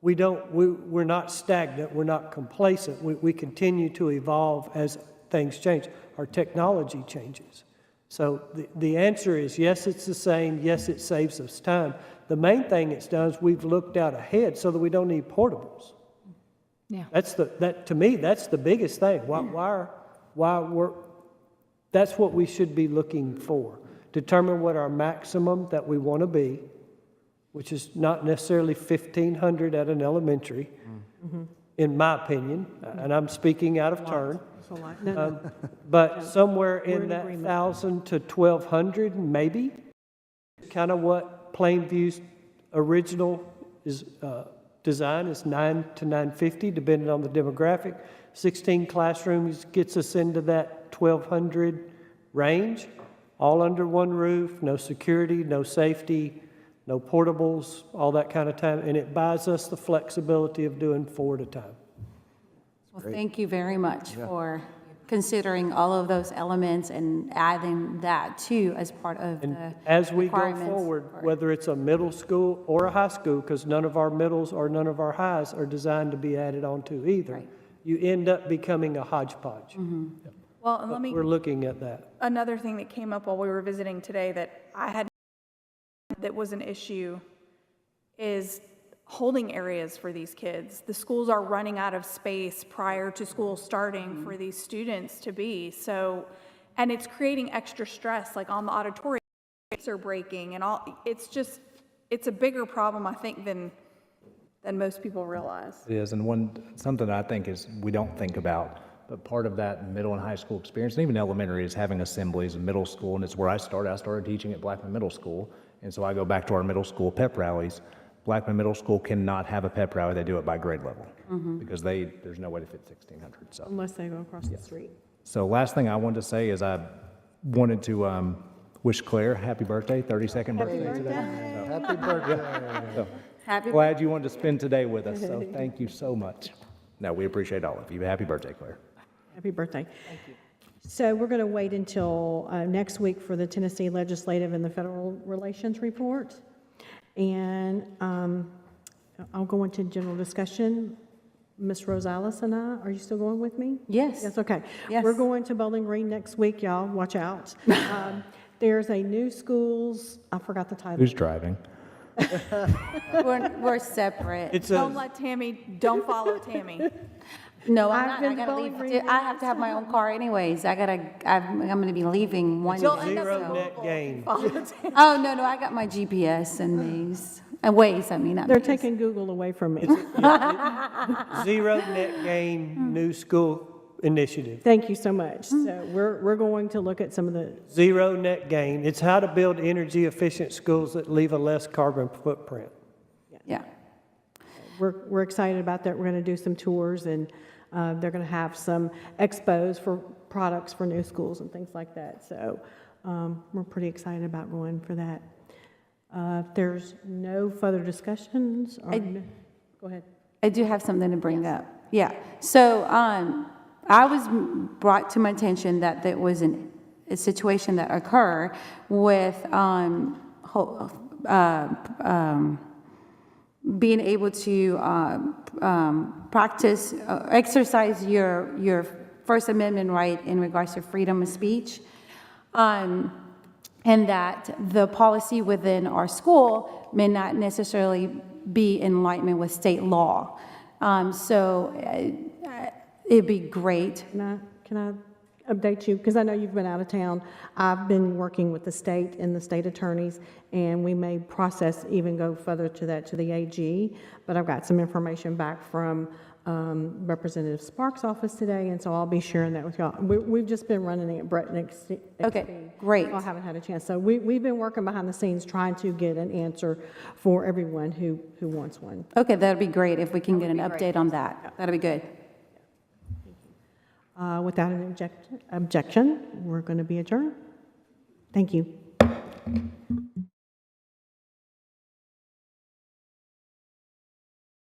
we're not stagnant, we're not complacent. We continue to evolve as things change. Our technology changes. So the answer is yes, it's the same. Yes, it saves us time. The main thing it's done is we've looked out ahead so that we don't need portables. Yeah. To me, that's the biggest thing. Why That's what we should be looking for. Determine what our maximum that we want to be, which is not necessarily 1,500 at an elementary, in my opinion, and I'm speaking out of turn. It's a lot. No, no. But somewhere We're in in that agreement. 1,000 to 1,200, maybe, kind of what Plainview's original is, design is 9 to 950, depending on the demographic. 16 classrooms gets us into that 1,200 range, all under one roof, no security, no safety, no portables, all that kind of time, and it buys us the flexibility of doing 4 at a time. Well, thank you very much for considering all of those elements and adding that too as part of And the as we go requirements forward, for- whether it's a middle school or a high school, because none of our middles or none of our highs are designed to be added onto either, Right. you end up becoming a hodgepodge. Well, and let But me, we're looking at that. another thing that came up while we were visiting today that I had, that was an issue, is holding areas for these kids. The schools are running out of space prior to school starting for these students to be, so, and it's creating extra stress, like on the auditorium, are breaking and all, it's just, it's a bigger problem, I think, than most people realize. It is, and something that I think is, we don't think about, but part of that middle and high school experience, and even elementary, is having assemblies in middle school, and it's where I started. I started teaching at Blackman Middle School, and so I go back to our middle school pep rallies. Blackman Middle School cannot have a pep rally, they do it by grade level, because there's no way to fit 1,600, so. Unless they go across the street. So last thing I wanted to say is I wanted to wish Claire happy birthday, 32nd birthday today. Happy birthday. So, Happy glad you wanted to spend today with us, so thank you so much. No, we appreciate all of you. Happy birthday, Claire. Happy birthday. Thank you. So we're going to wait until next week for the Tennessee Legislative and the Federal Relations Report. And I'll go into general discussion. Ms. Rosales and I, are you still going with me? Yes. Yes, okay. Yes. We're going to Bowling Green next week, y'all. Watch out. There's a new schools, I forgot the title. Who's driving? We're separate. It's Don't a, let Tammy, don't follow Tammy. No, I'm I've not. been I gotta Bowling leave. Green I have to have my own car anyways. I'm gonna be leaving one You'll day. end up zero in net gain. Follow Tammy. Oh, no, I got my GPS and these, and Waze, I mean, not They're Waze. taking Google away from me. Zero net gain new school initiative. Thank you so much. So we're going to look at some of the, Zero net gain. It's how to build energy efficient schools that leave a less carbon footprint. Yeah. we're excited about that. We're going to do some tours, and they're going to have some expos for products for new schools and things like that. So we're pretty excited about going for that. If there's no further discussions, or go ahead. I do have something to bring up. Yeah. So I was brought to my attention that there was a situation that occurred with being able to practice, exercise your First Amendment right in regards to freedom of speech. And that the policy within our school may not necessarily be in alignment with state law. So it'd be great. Can I update you? Because I know you've been out of town. I've been working with the state and the state attorneys, and we may process, even go further to that, to the AG. But I've got some information back from Representative Sparks' office today, and so I'll be sharing that with y'all. We've just been running it at breakneck speed. Okay, great. I haven't had a chance. So we've been working behind the scenes trying to get an answer for everyone who wants one. Okay, that'd be great if we can get an update on that. That'd be good. Without an objection, we're going to be adjourned. Thank you.